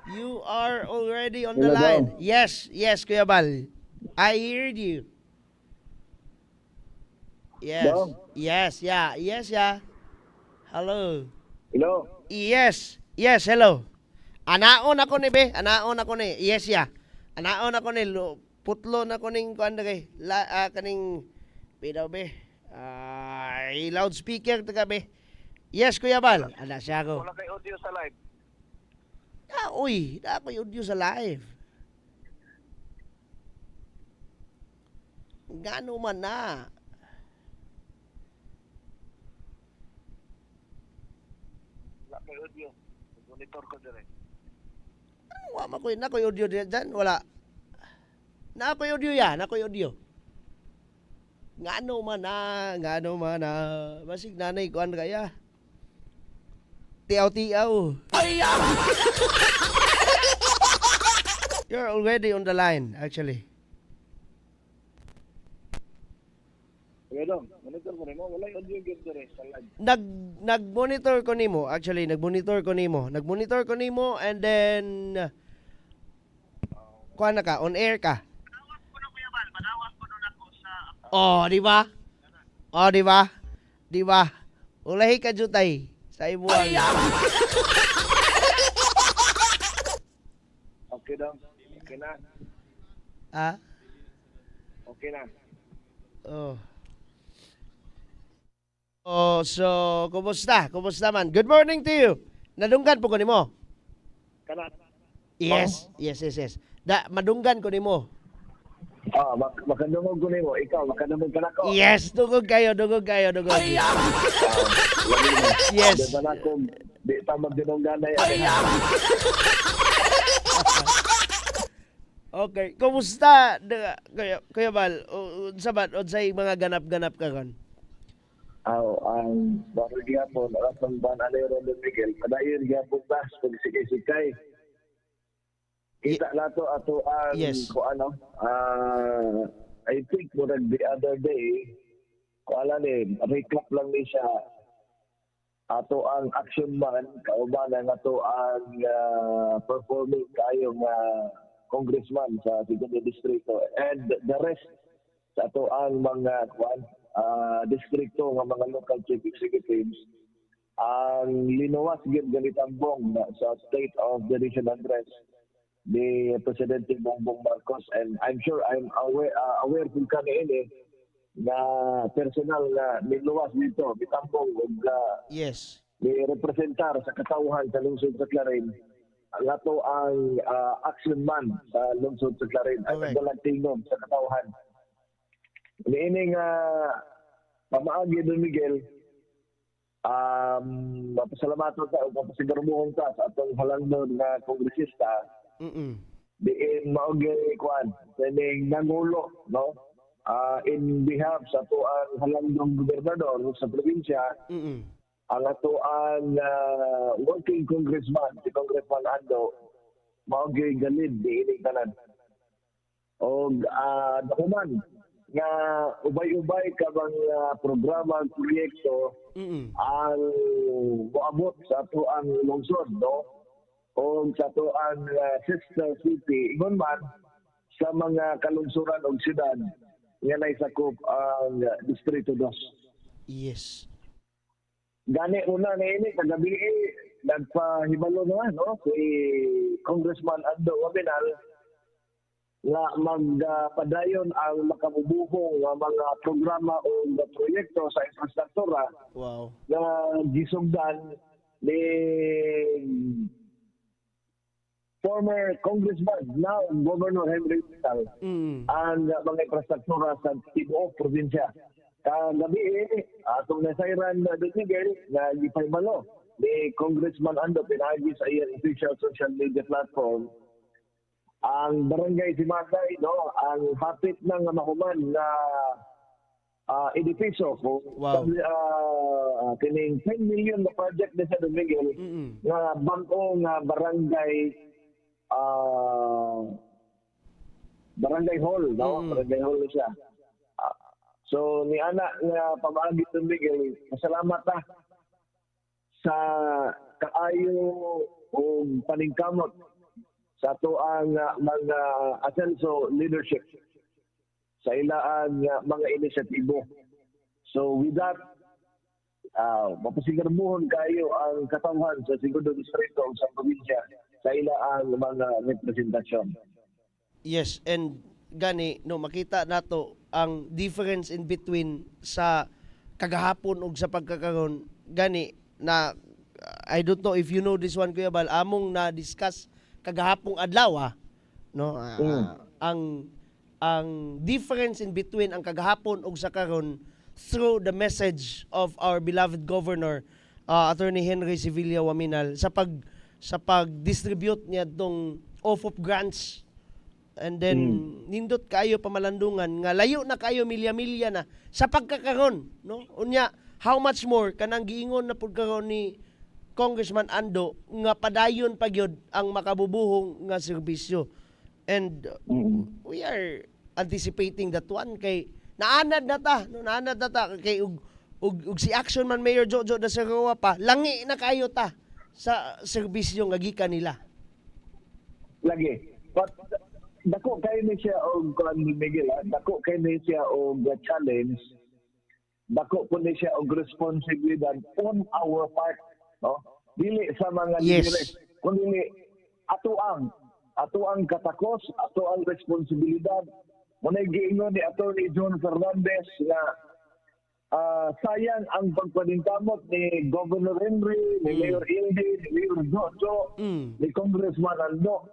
You are already on the Hello, line. Dong. Yes, yes, Kuya Bal. I heard you. Yes. Dong. Yes, yeah. Yes, yeah. Hello. Hello. Yes. Yes, hello. Anaon ako ni be. Anaon ako ni. Yes, yeah. Anaon ako ni. Putlo na ko ning kuan kay kaning pidaw be. Loudspeaker taga be. Yes, Kuya Bal. Ana siya ko. Wala kay audio sa live. Uy, na ako yung audio sa live. Gano man na. Wala kay audio. Monitor ko dire. Wala ko na ko audio diyan, wala. Na ko audio ya, na ko audio. Ngano man na. Basig nanay ko kaya. Tiaw-tiaw. You're already on the line, actually. Hello, Dong. Monitor ko nimo. Wala audio gyud dire sa live. Nag-monitor ko nimo, actually, nag-monitor ko nimo and then kuha na ka, on air ka. Oh, di ba? Oh, di ba? Di ba? Ulahi ka jutay sa imuang. Okay, Dong. Okay na. Ah? Okay na. Oh. Oh, so kumusta? Kumusta man? Good morning to you. Nadunggan po ko nimo. Kana. Yes, yes, yes, yes. Madunggan ko nimo. Makadungog ko nimo. Ikaw, makadungog ka na ko. Yes, dugog kayo. Yes. Di ba na kung di pa magdinunggan na yan. Okay, kumusta? Kuya Bal, unsay mga ganap-ganap ka kon? Ang baru gyapon atong ban Alero de Miguel padayon gyapon bas pag sikay-sikay. Kita nato ato ang Yes. I think murag the other day recap lang ni siya ato ang action man kauban ang ato ang performing kayo nga congressman sa Segundo Distrito and the rest sa ato ang mga distrito nga mga local chief executives ang linuwas gyud ganitambong sa state of the nation address ni Presidente Bongbong Marcos, and I'm sure I'm aware kung kaniini na personal na niluwas dito bitambong ug Yes. ni representar sa katawhan sa lungsod sa Clarin ang ato ang action man sa lungsod sa Clarin ay Correct. nagdalang sa katawhan. Niining pamaagi Don Miguel, mapasalamatan ka o mapasigarmuhon ka sa atong halangdon nga kongresista diin maugay kuan kaning nangulo no in behalf sa ato ang halangdong gobernador sa probinsya ang atoang working congressman, si Congressman Ando, maugay galid di ining tanan. O nakuman nga ubay-ubay ka bang programa at proyekto ang moabot sa atoang lungsod, no? O sa atoang sister city, ingon man sa mga kalungsuran o siyudad nga naisakop ang Distrito 2. Yes. Gani una na ini kagabi nagpahibalo na no si Congressman Ando Wabinal nga magpadayon ang makabubuhong nga mga programa o proyekto sa infrastruktura Wow. na gisugdan ni former Congressman, now Governor Henry Vital, ang mga infrastruktura sa tibuok probinsya. Kagabi, atong nasayran na Don Miguel na gipahibalo ni Congressman Ando pinagi sa iyang official social media platform ang barangay Simatay, no, ang hapit ng mahuman na edipisyo ko kining 10 million na project na sa Don Miguel nga bangko nga barangay hall, no? Barangay hall siya. So ni ana nga pamaagi Don Miguel, masalamat ta sa kaayo o paningkamot sa ato ang mga Asenso leadership sa ilaan mga inisyatibo. So with that, mapasigarmuhon kayo ang katawhan sa segundo distrito sa probinsya sa ilaan mga representasyon. Yes, and gani no makita nato ang difference in between sa kagahapon ug sa pagkakaron gani na I don't know if you know this one Kuya Bal, among na discuss kagahapong adlaw no ang difference in between ang kagahapon ug sa karon through the message of our beloved governor Attorney Henry Sevilla Waminal sa pag-distribute niya tong OFOP grants. And then, nindot kayo pamalandungan, nga layo na kayo milya-milya na sa pagkakaron, no? Unya, how much more kanang giingon na pagkaron ni Congressman Ando nga padayon pagyod ang makabubuhong nga serbisyo. And we are anticipating that one kay naanad na ta kay ug si Action Man Mayor Jojo da Sarawa pa langi na kayo ta sa serbisyo nga gikan nila. Lagi. But dako kay ni siya og kuan ni Miguel, dako kay ni siya og challenge, dako po ni siya og responsibilidad on our part, no? Dili sa mga leaders, kundi ato ang katakos, ato ang responsibilidad. Muna giingon ni Attorney John Fernandez na sayang ang pagpaningkamot ni Governor Henry, ni Mayor Indy, ni Mayor Jojo, ni Congressman Ando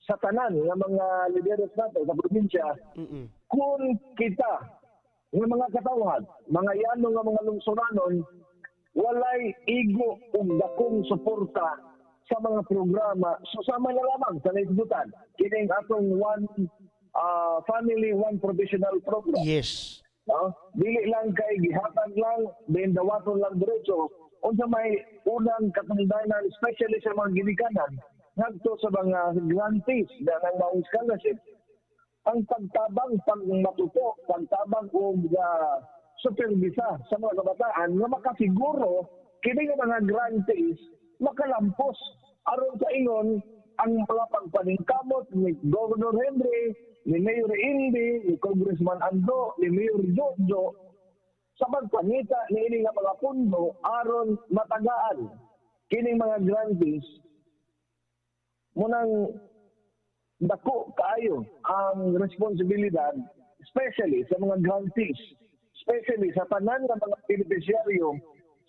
sa tanan ng mga lideres natin sa probinsya, kung kita ng mga katawhan, mga yano ng mga lungsuranon, walay igo o dakong suporta sa mga programa, susama na lamang sa naisbutan. Kining atong one family, one provisional program. Yes. No? Dili lang kay gihatag lang, dawaton lang diretso, unsa may unang katungdanan, especially sa mga ginikanan, nagto sa mga grantees na ng mga scholarship, ang pagtabang pagmatuto, pagtabang o supervisa sa mga kabataan na makasiguro kini nga mga grantees makalampos aron sa ingon ang mga pagpaningkamot ni Governor Henry, ni Mayor Indy, ni Congressman Ando, ni Mayor Jojo sa pagpangita ni ini nga mga pundo aron matagaan kining mga grantees. Munang dako kaayo ang responsibilidad, especially sa mga grantees, especially sa tanan ng mga beneficiaryo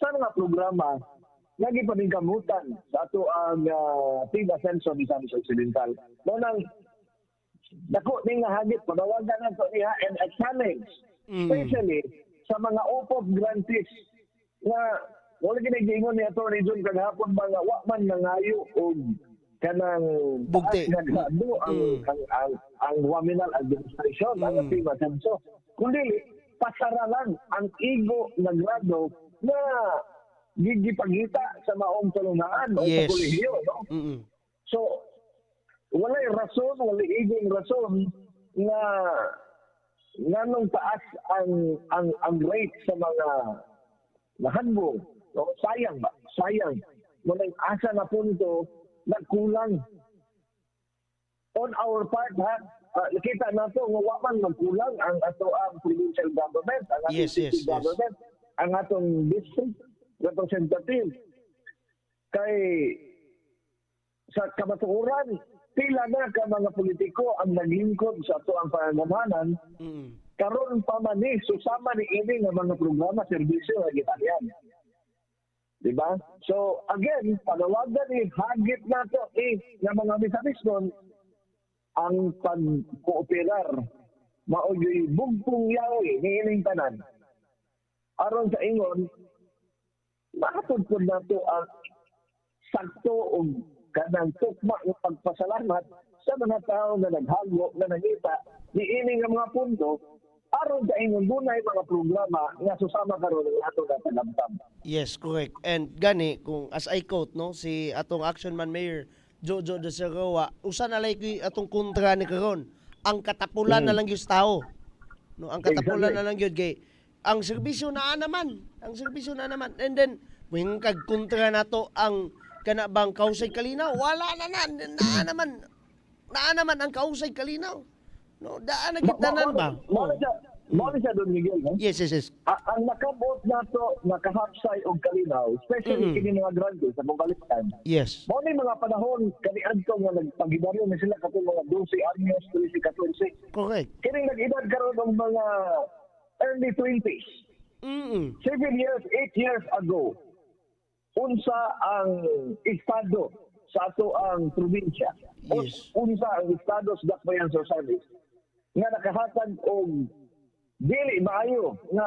sa mga programa nga gipaningkamutan sa ato ang Team Asenso Misamis Occidental. Munang dako ning hagit padawagan nato niya and a challenge, especially sa mga OPOP grantees nga wala ginagingon ni Attorney John kagahapon mga wa man nangayo og kanang bugti ang Waminal administration ang Team Asenso, kundi pasaralan ang igo na grado na gigipagita sa maong tulungan o Yes. sa kolehiyo, no? Mm-mm. So, walay rason, walay iging rason nga nganong taas ang rate sa mga nahanbo, no? Sayang ba? Sayang. Muna asa na punto nagkulang. On our part, ha? Nakita nato nga wa man magkulang ang ato ang provincial government, ang ating Yes, yes, city government, ang atong district representative. Kay sa kamatuoran, pila na ka mga politiko ang naglingkod sa ato ang panganamanan, Mm-mm. karon pa man ni susama ni ini nga mga programa serbisyo nga gitalyan. Diba? So again, panawagan ni hagit nato nga mga misanismon ang pag-kooperar maoyoy bugpong yaoy ni ining tanan. Aron sa ingon, maatod po nato ang sakto o kanang tukma ng pagpasalamat sa mga tao na naghago, na nangita ni ining nga mga punto aron sa ingon dunay mga programa nga susama karon ng ato na talamtam. Yes, correct. And gani, kung as I quote, no, si atong Action Man Mayor Jojo de Serroa, usa na lay ko'y atong kontra ni karon. Ang katapulan na lang yung tao. No, ang katapulan na lang yun kay ang serbisyo na naman. Ang serbisyo na naman. And then, wing kag kontra nato ang kanabang kausay kalinaw. Wala na naman ang kausay kalinaw. No, daan na gitanan ba? Mao siya Don Miguel, no? Yes. Ang nakabot nato nakahapsay og kalinaw, especially kini mga grande sa Bungkalitan. Yes. Mao ni mga panahon kaniadto nga nagpagidaryo na sila katong mga 12 anyos, 13, 14. Correct. Kini nag-edad karon ng mga early 20s. 7 years, 8 years ago, unsa ang estado sa ato ang probinsya. Yes. Unsa ang estado sa Dakbayan Service nga nakahatag og dili maayo nga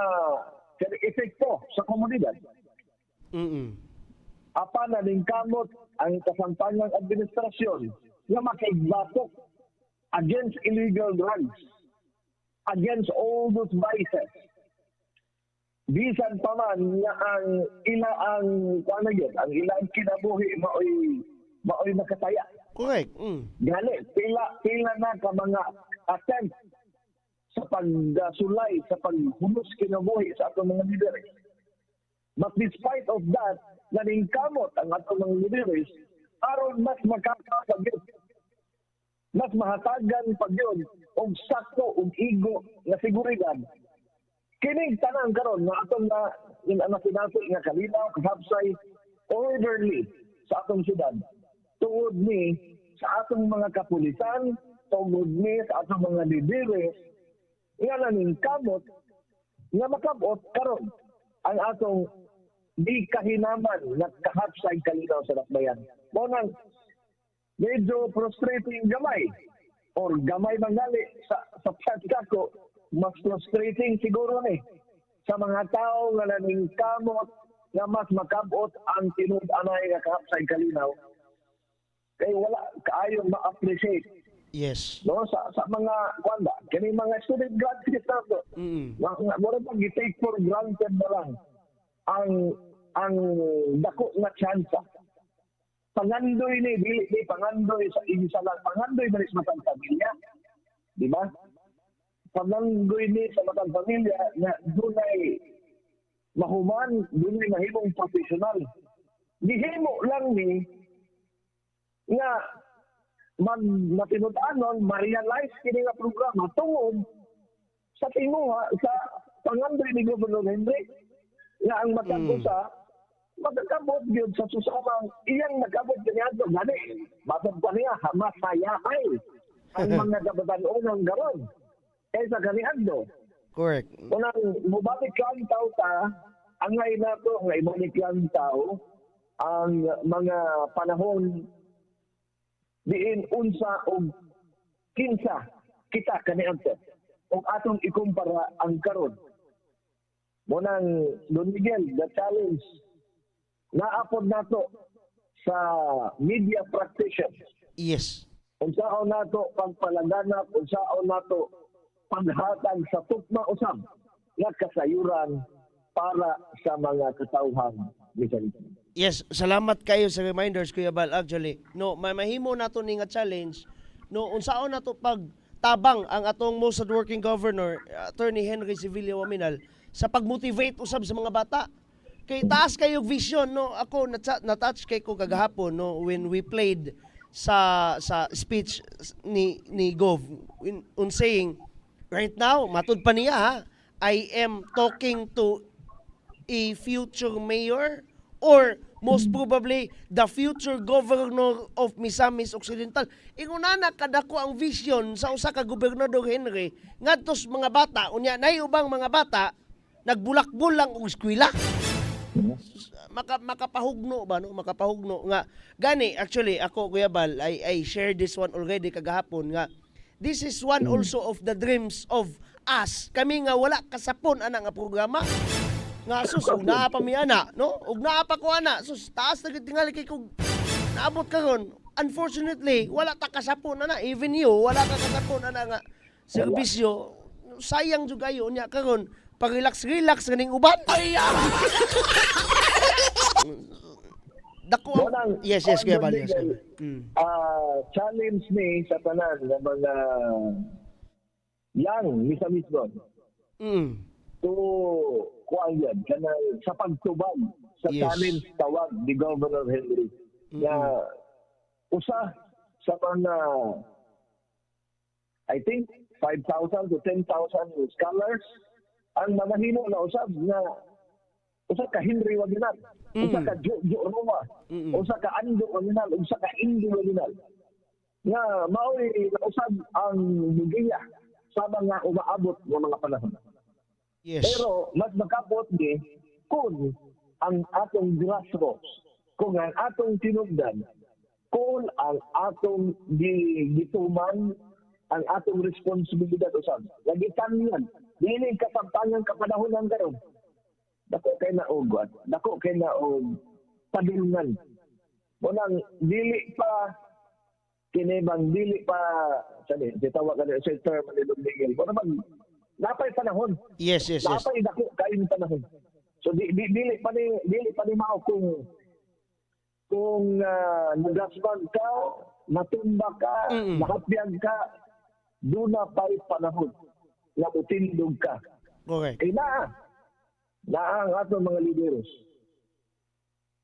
epekto sa komunidad. Apan na kamot ang kasampangang administrasyon nga makigbatok against illegal drugs, against all those vices. Bisan pa man nga ang ilang kinabuhi maoy nakataya. Correct. Gani, pila na ka mga attempt sa pagsulay, sa paghunos kinabuhi sa atong mga leaders. But despite of that, naningkamot ang atong mga leaders aron mas makakapagod, mas mahatagan pag yun og sakto og igo nga seguridad. Kining tanang karon nga atong na sinabi nga kalinaw, kahapsay, orderly sa atong syudad. Tungod ni sa atong mga kapulisan, tungod ni sa atong mga leaders, nga naningkamot nga makabot karon ang atong di kahinaman na kahapsay kalinaw sa Dakbayan. Mo nang medyo frustrating gamay or gamay mangali sa ko, mas frustrating siguro ni sa mga tao nga naningkamot nga mas makabot ang tinud-anay nga kahapsay kalinaw. Kay wala kaayo ma-appreciate. Yes. No, sa mga kwanda, kini mga student graduates nato. Wala pang i-take for granted na lang ang dako nga tsansa. Pangandoy ni dili pangandoy sa isa lang, pangandoy man sa matang pamilya. Di ba? Pangandoy ni sa matang pamilya na dunay mahuman, dunay mahimong professional. Gihimo lang ni nga matinud-anon, ma-realize kini nga programa tungod sa tinguha sa pangandoy ni Gobernador Henry nga ang matagpo sa magkakabot yun sa susamang iyang nagkabot kaniadto gani matag pa niya masayahay ang mga kabatan-unang garon kaysa kaniadto. Correct. Unang mubalik lang tao ta angay nato nga ibalik lang tao ang mga panahon diin unsa og kinsa kita kaniadto ug atong ikumpara ang karon. Munang Don Miguel, the challenge naapod nato sa media practitioners. Yes. Unsaon nato pagpalaganap, unsaon nato paghatag sa tukma usab nga kasayuran para sa mga katawhan Bisan. Yes, salamat kayo sa reminders, Kuya Bal. Actually, no, mahimo nato ni nga challenge. No, unsaon nato pag tabang ang atong most hardworking governor, Attorney Henry Sevilla Waminal, sa pagmotivate usab sa mga bata. Kay taas kayo vision, no. Ako na-touch kay ko kagahapon, no, when we played sa speech ni Gov on saying right now, matud pa niya ha, I am talking to a future mayor or most probably the future governor of Misamis Occidental. Ingunana kadako ang vision sa usa ka gobernador Henry ngadtos mga bata unya nay ubang mga bata nagbulakbol lang og eskwela. Makapahugno ba no? Makapahugno nga gani actually ako Kuya Bal I shared this one already kagahapon nga this is one also of the dreams of us. Kami nga wala kasapon ana nga programa. Nga sus og naa pa mi ana, no? Og naa pa ko ana. Sus taas na gid tingali kay kog naabot karon. Unfortunately, wala ta kasapon ana. Even you, wala ka kasapon ana nga serbisyo. Sayang jud kayo nya karon. Pag-relax kaning uban. Dako. Yes, Kuya Bal. Yes. Challenge ni sa tanan ng mga young Misamis to kuan yan kanang sa pagtubag sa Yes. challenge tawag ni Governor Henry na usa sa mga I think 5,000 to 10,000 scholars ang manahimo na usab na usa ka Henry Waginal, usa ka Jo Roma, usa ka Ando Waginal, usa ka Indy Waginal nga mao'y usab ang mugiya sa mga umaabot ng mga panahon. Yes. Pero mas makapot ni kung ang atong grassroots, kung ang atong tinugdan, kung ang atong gituman, ang atong responsibilidad usab. Lagi kanyan, dili kapagtangang kapanahonan karon. Dako kay na og dako kay na og padulungan. Munang dili pa kinibang dili pa sani gitawag kanila sa term ni Miguel. Pero man napay panahon. Yes. Napay dako kain panahon. So dili pa ni mao kung nagasban ka, natumba ka, nakapiyag ka, doon na pa'y panahon na utindog ka. Okay. Eh na ang atong mga lideros.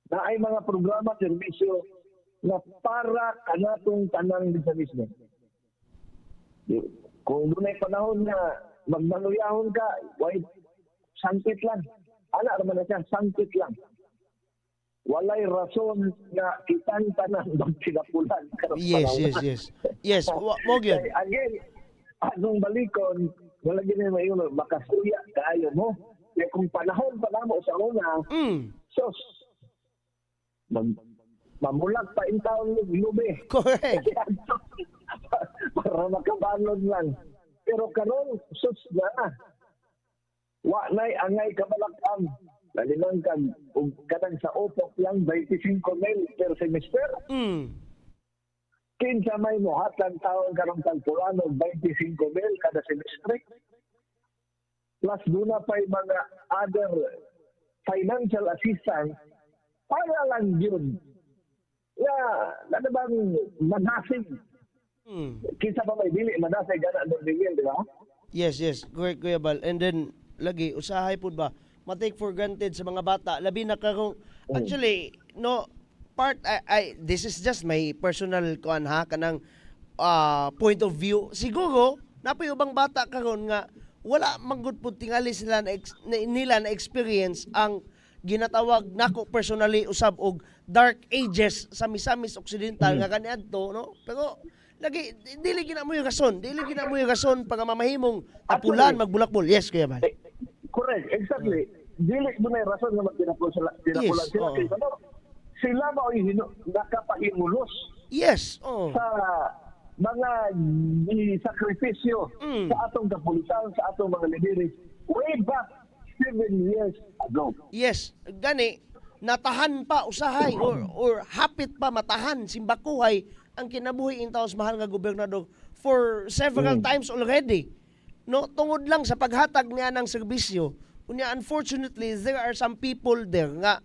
Na ay mga programa, serbisyo na para kanatong tanang Misamis. Kung doon ay panahon na magmanuyahon ka, why sangkit lang. Ala naman na siya, sangkit lang. Walay rason na kitang tanan magtinapulan. Yes, mo gyud. Again, anong balikon, wala gini mayon makasuya kaayo mo. Kaya kung panahon pa namo sa una, sos, mamulag pa in taon ni Lube. Correct. Para makabalod lang. Pero karon sos na. Wa nay angay kabalak-an. Lalinangkan, kung katang sa OPOC lang, 25 mil per semester. Kinsa may muhatang taon karong tagpulano, 25 mil kada semestre. Plus doon na pa mga other financial assistance para lang yun. Ano bang manasig? Kinsa pa may dili, manasig gana ng bigyan, di ba? Yes. Correct, Kuya Bal. And then, lagi, usahay po ba? Ma-take for granted sa mga bata. Labi na karong, actually, no, this is just my personal kanang point of view. Siguro, napoy ubang bata karon nga, wala manggod po tingali sila nila na experience ang ginatawag nako personally usab og dark ages sa Misamis Occidental nga kaniadto no pero lagi dili gina mo yung rason para mamahimong tapulan magbulakbol. Yes, Kuya Bal. Correct, exactly. Dili mo na rason nga magtinapulan sila. Sila ba ay nakapahimulos? Yes. Sa mga sakripisyo sa atong kapulisan, sa atong mga lideres way back 7 years ago. Yes, gani natahan pa usahay or hapit pa matahan simbakuhay ang kinabuhi in taos mahal nga gobernador for several times already. No, tungod lang sa paghatag niya ng serbisyo. Unya unfortunately there are some people there nga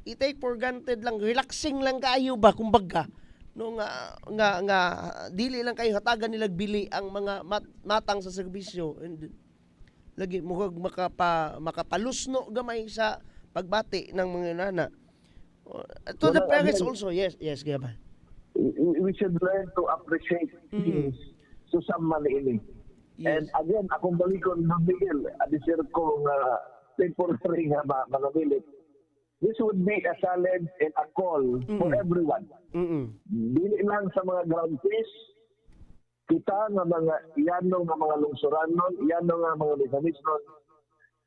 i-take for granted lang, relaxing lang kayo ba kumbaga. No nga dili lang kayo hatagan nilag bili ang mga matang sa serbisyo, and lagi murag makapalusno gamay sa pagbati ng mga nana. To the Well, parents again, also, yes, Gabal. We should learn to appreciate things so sa mali ini. And Yes. again, akong balikon ng Miguel, adisir ko nga temporary nga mga milit. This would be a challenge and a call for everyone. Dili lang sa mga ground fish, kita nga mga iyano nga mga lungsuranon, iyano nga mga mekanismo,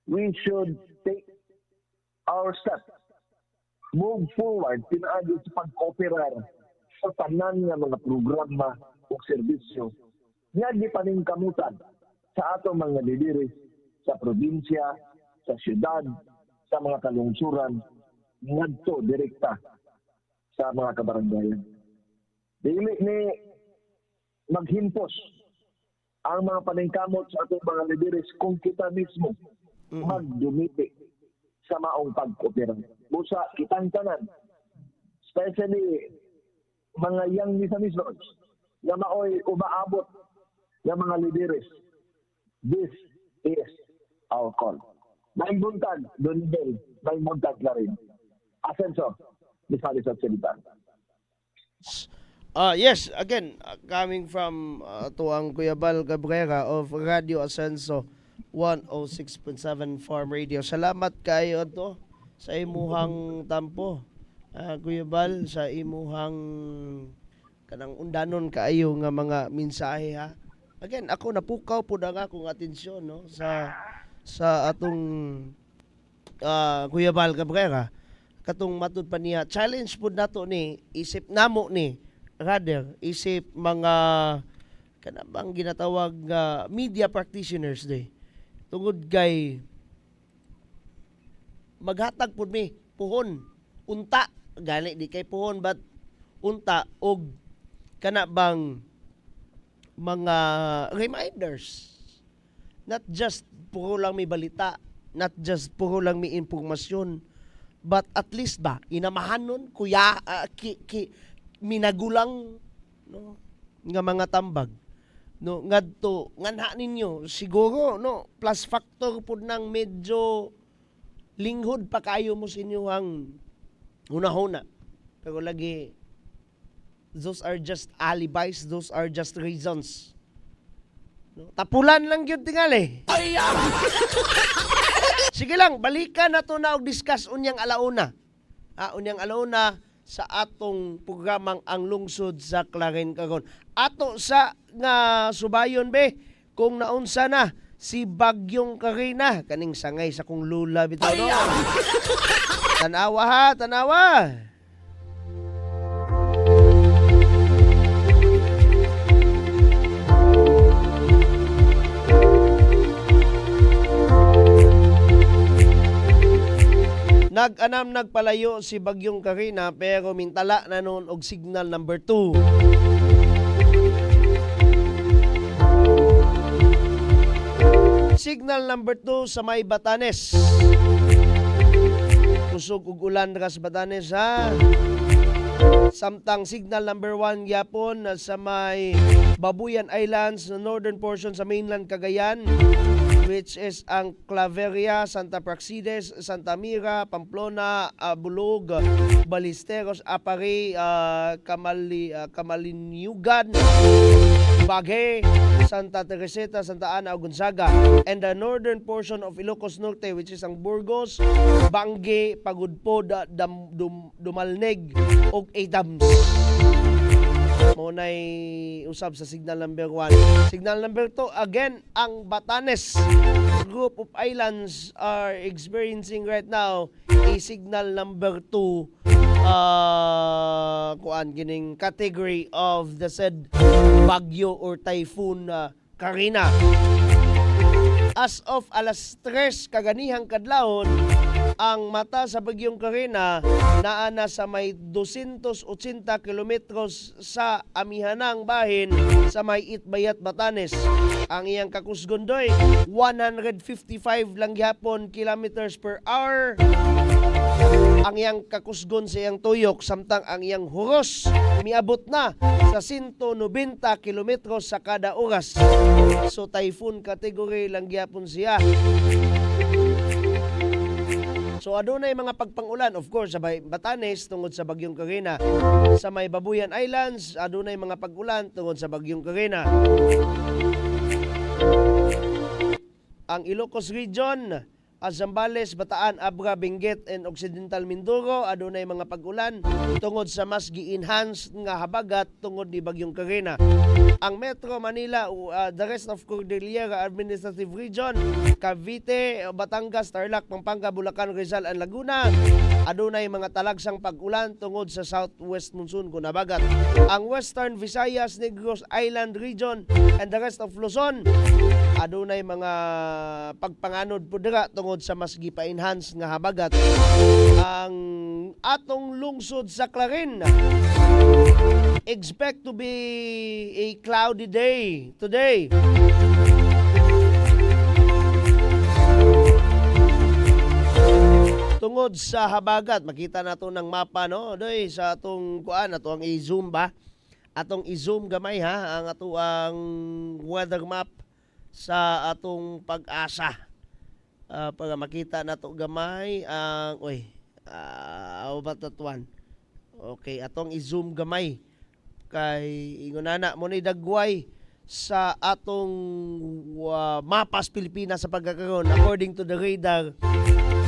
we should take our steps, move forward, pinaagi sa pag-operar sa tanan nga mga programa o serbisyo nga gipaningkamutan sa atong mga lideri sa probinsya, sa syudad, sa mga kalungsuran, ngadto direkta sa mga kabaranggayan. Dili ni maghimpos ang mga paningkamot sa atong mga lideres kung kita mismo magdumiti sa maong pag-opera. Busa kitang tanan, especially mga young misamisnos na maoy umaabot ng mga lideres. This is our call. May buntag, Donibel, may buntag na rin. Asenso, Misalis at Silitan. Yes, again, coming from tuang Kuya Bal Cabrera of Radio Ascenso 106.7 Farm Radio. Salamat kayo to sa imuhang tampo. Kuya Bal, sa imuhang kanang undanon kaayo nga mga mensahe ha. Again, ako napukaw po na nga akong atensyon no sa atong Kuya Bal Cabrera. Katong matud pa niya, challenge po nato ni isip namo ni rather isip mga kanabang ginatawag media practitioners day tungod kay maghatag pud mi puhon unta gani di kay puhon but unta og kanabang mga reminders, not just puro lang may balita, not just puro lang may impormasyon, but at least ba inamahanon kuya minagulang no nga mga tambag no ngadto nganha ninyo siguro no plus factor pud nang medyo linghod pa kayo mo sa inyong una-una, pero lagi those are just alibis, those are just reasons no? Tapulan lang yun tingali. Sige lang, balikan na to na og discuss unyang alauna. Unyang alauna sa atong programang Ang Lungsod sa Clarin karon. Ato sa nga subayon be kung naunsa na si Bagyong Karina kaning sangay sa kong lula bitaw no. Tanawa ha, tanawa. Nag-anam nagpalayo si Bagyong Karina pero mintala na noon og signal number 2. Signal number 2 sa may Batanes. Kusog ug ulan ra sa Batanes ha. Samtang signal number 1 gyapon sa may Babuyan Islands, northern portion sa mainland Cagayan, which is ang Claveria, Santa Praxedes, Santa Mira, Pamplona, Bulog, Balisteros, Apare, Kamalinyugan, Baghe, Santa Teresita, Santa Ana, Gonzaga, and the northern portion of Ilocos Norte, which is ang Burgos, Bangge, Pagudpo, Dumalneg, ug Adams. Munay usab sa signal number 1. Signal number 2, again, ang Batanes group of islands are experiencing right now a signal number 2 kuan gining category of the said bagyo or typhoon Karina. As of alas 3 kaganihang kadlawon, Ang mata sa bagyong Karina naa na sa may 280 kilometros sa amihanang bahin sa may Itbayat, Batanes. Ang iyang kakusgondoy 155 lang gyapon kilometers per hour. Ang iyang kakusgon sa iyang tuyok samtang ang iyang huros miabot na sa 190 kilometros sa kada oras. So typhoon category lang gyapon siya. So adunay mga pagpangulan of course sa Batanes tungod sa bagyong Karina. Sa may Babuyan Islands adunay mga pag-ulan tungod sa bagyong Karina. Ang Ilocos Region, Zambales, Bataan, Abra, Benguet, and Occidental Mindoro adunay mga pag-ulan tungod sa mas gi-enhance nga habagat tungod ni bagyong Karina. Ang Metro Manila, the rest of Cordillera Administrative Region, Cavite, Batangas, Tarlac, Pampanga, Bulacan, Rizal, and Laguna adunay mga talagsang pag-ulan tungod sa southwest monsoon kun habagat. Ang Western Visayas, Negros Island Region, and the rest of Luzon adunay mga pagpanganod po dira tungod sa mas gipa-enhance nga habagat. Ang atong lungsod sa Clarin, expect to be a cloudy day today. Tungod sa habagat, makita nato ng mapa no, doy sa atong kuan ato ang i-zoom ba? Atong i-zoom gamay ha ang ato ang weather map sa atong pag-asa. Para makita nato gamay ang batatuan. Okay, atong i-zoom gamay kay ingonana mo ni dagway sa atong mapas Pilipinas sa pagkakaroon according to the radar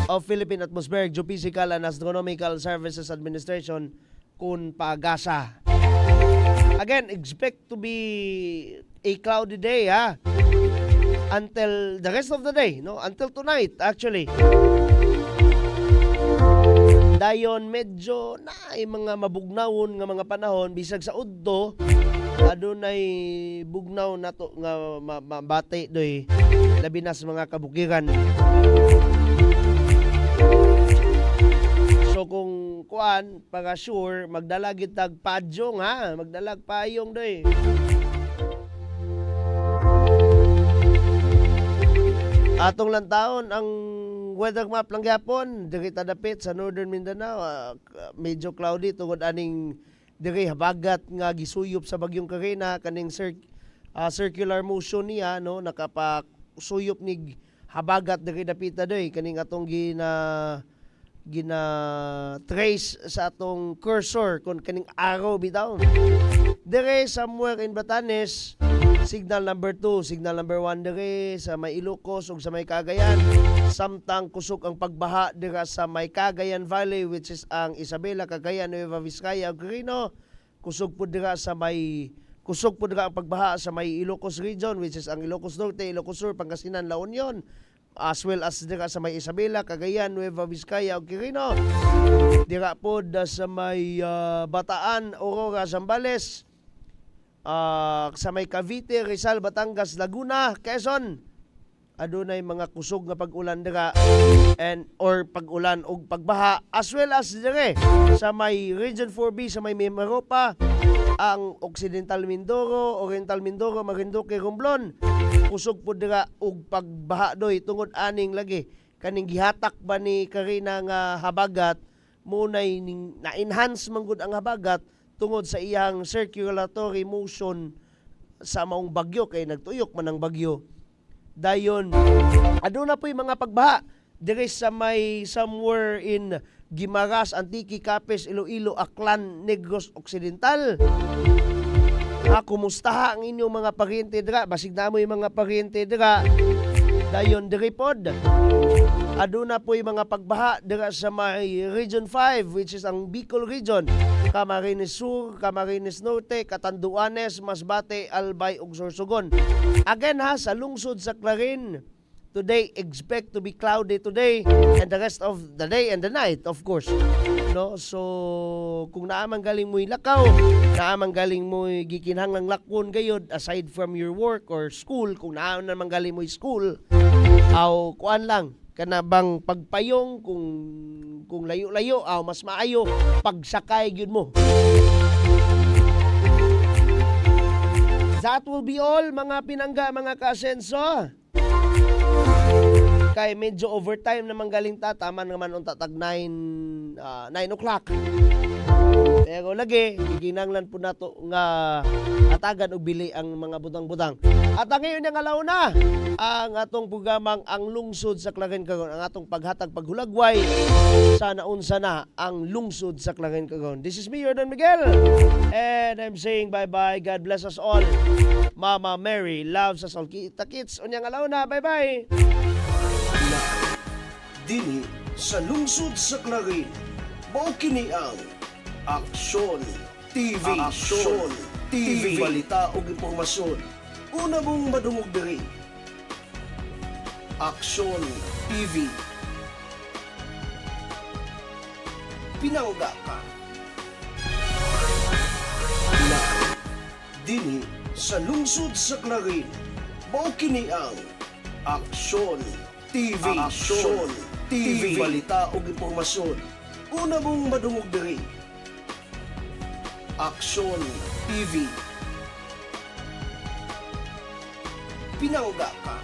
of Philippine Atmospheric, Geophysical and Astronomical Services Administration kun pag-asa. Again, expect to be a cloudy day ha until the rest of the day, no? Until tonight actually. Dayon medyo na mga mabugnawon nga mga panahon bisag sa udto adunay bugnaw nato nga mabati doy labi na sa mga kabukiran. So kung kuan para sure magdala gid tag padyong ha, magdalag payong doy. Atong lantawon ang weather map lang gyapon diri tadapit sa Northern Mindanao, medyo cloudy tungod aning diri habagat nga gisuyop sa bagyong Karina kaning circular motion niya no nakapasuyop ni habagat diri dapita doy kaning atong gina trace sa atong cursor kun kaning arrow bitaw diri somewhere in Batanes. Signal number 2, signal number 1 diri sa may Ilocos ug sa may Cagayan. Samtang kusog ang pagbaha dira sa may Cagayan Valley which is ang Isabela, Cagayan, Nueva Vizcaya ug Quirino. Kusog po dira ang pagbaha sa may Ilocos Region which is ang Ilocos Norte, Ilocos Sur, Pangasinan, La Union. As well as dira sa may Isabela, Cagayan, Nueva Vizcaya ug Quirino. Dira po sa may Bataan, Aurora, Zambales. Sa may Cavite, Rizal, Batangas, Laguna, Quezon adunay mga kusog nga pag-ulan dira or pag-ulan og pagbaha as well as dire sa may Region 4B sa may Mimaropa, ang Occidental Mindoro, Oriental Mindoro, Marinduque, Romblon kusog po dira og pagbaha doy tungod aning lagi kaning gihatak ba ni Karina nga habagat munay na-enhance man gud ang habagat tungod sa iyang circulatory motion sa maong bagyo kay nagtuyok man ang bagyo. Dayon aduna po'y mga pagbaha diri sa may somewhere in Guimaras, Antique, Capiz, Iloilo, Aklan, Negros Occidental. Kumusta ang inyong mga paryente dira? Basig na mo yung mga paryente dira. Dayon diri pod aduna po'y mga pagbaha dira sa may Region 5 which is ang Bicol Region, Camarines Sur, Camarines Norte, Catanduanes, Masbate, Albay ug Sorsogon. Again ha, sa lungsod sa Clarin, today expect to be cloudy today and the rest of the day and the night of course. No, so kung naamang galing mo'y lakaw, naamang galing mo'y gikinhanglang lakwon gayod aside from your work or school, kung naamang galing mo'y school, kuan lang kanabang pagpayong kung layo-layo mas maayo pagsakay gyud mo. That will be all mga pinangga, mga ka-asenso. Kay medyo overtime naman galing tama naman unta tag 9 o'clock. Pero lagi giginanglan po nato nga atagan og bili ang mga butang-butang. At ang ngayon nga launa ang atong programang ang lungsod sa Clarion Cagon, ang atong paghatag paghulagway sa naunsa na ang lungsod sa Clarion Cagon. This is me, Jordan Miguel, and I'm saying bye-bye. God bless us all. Mama Mary loves us all. Kita kits unya nga launa. Bye-bye. Dini sa lungsod sa Clarion, mao kini ang Aksyon TV. Aksyon TV. Balita ug impormasyon. Una mong madungog diri. Aksyon TV. Pinangga ka. Na dini sa lungsod sa Clarion, mao kini ang Aksyon TV. Aksyon TV. Balita ug impormasyon. Una mong madungog diri. Aksyon TV. Pinangga ka.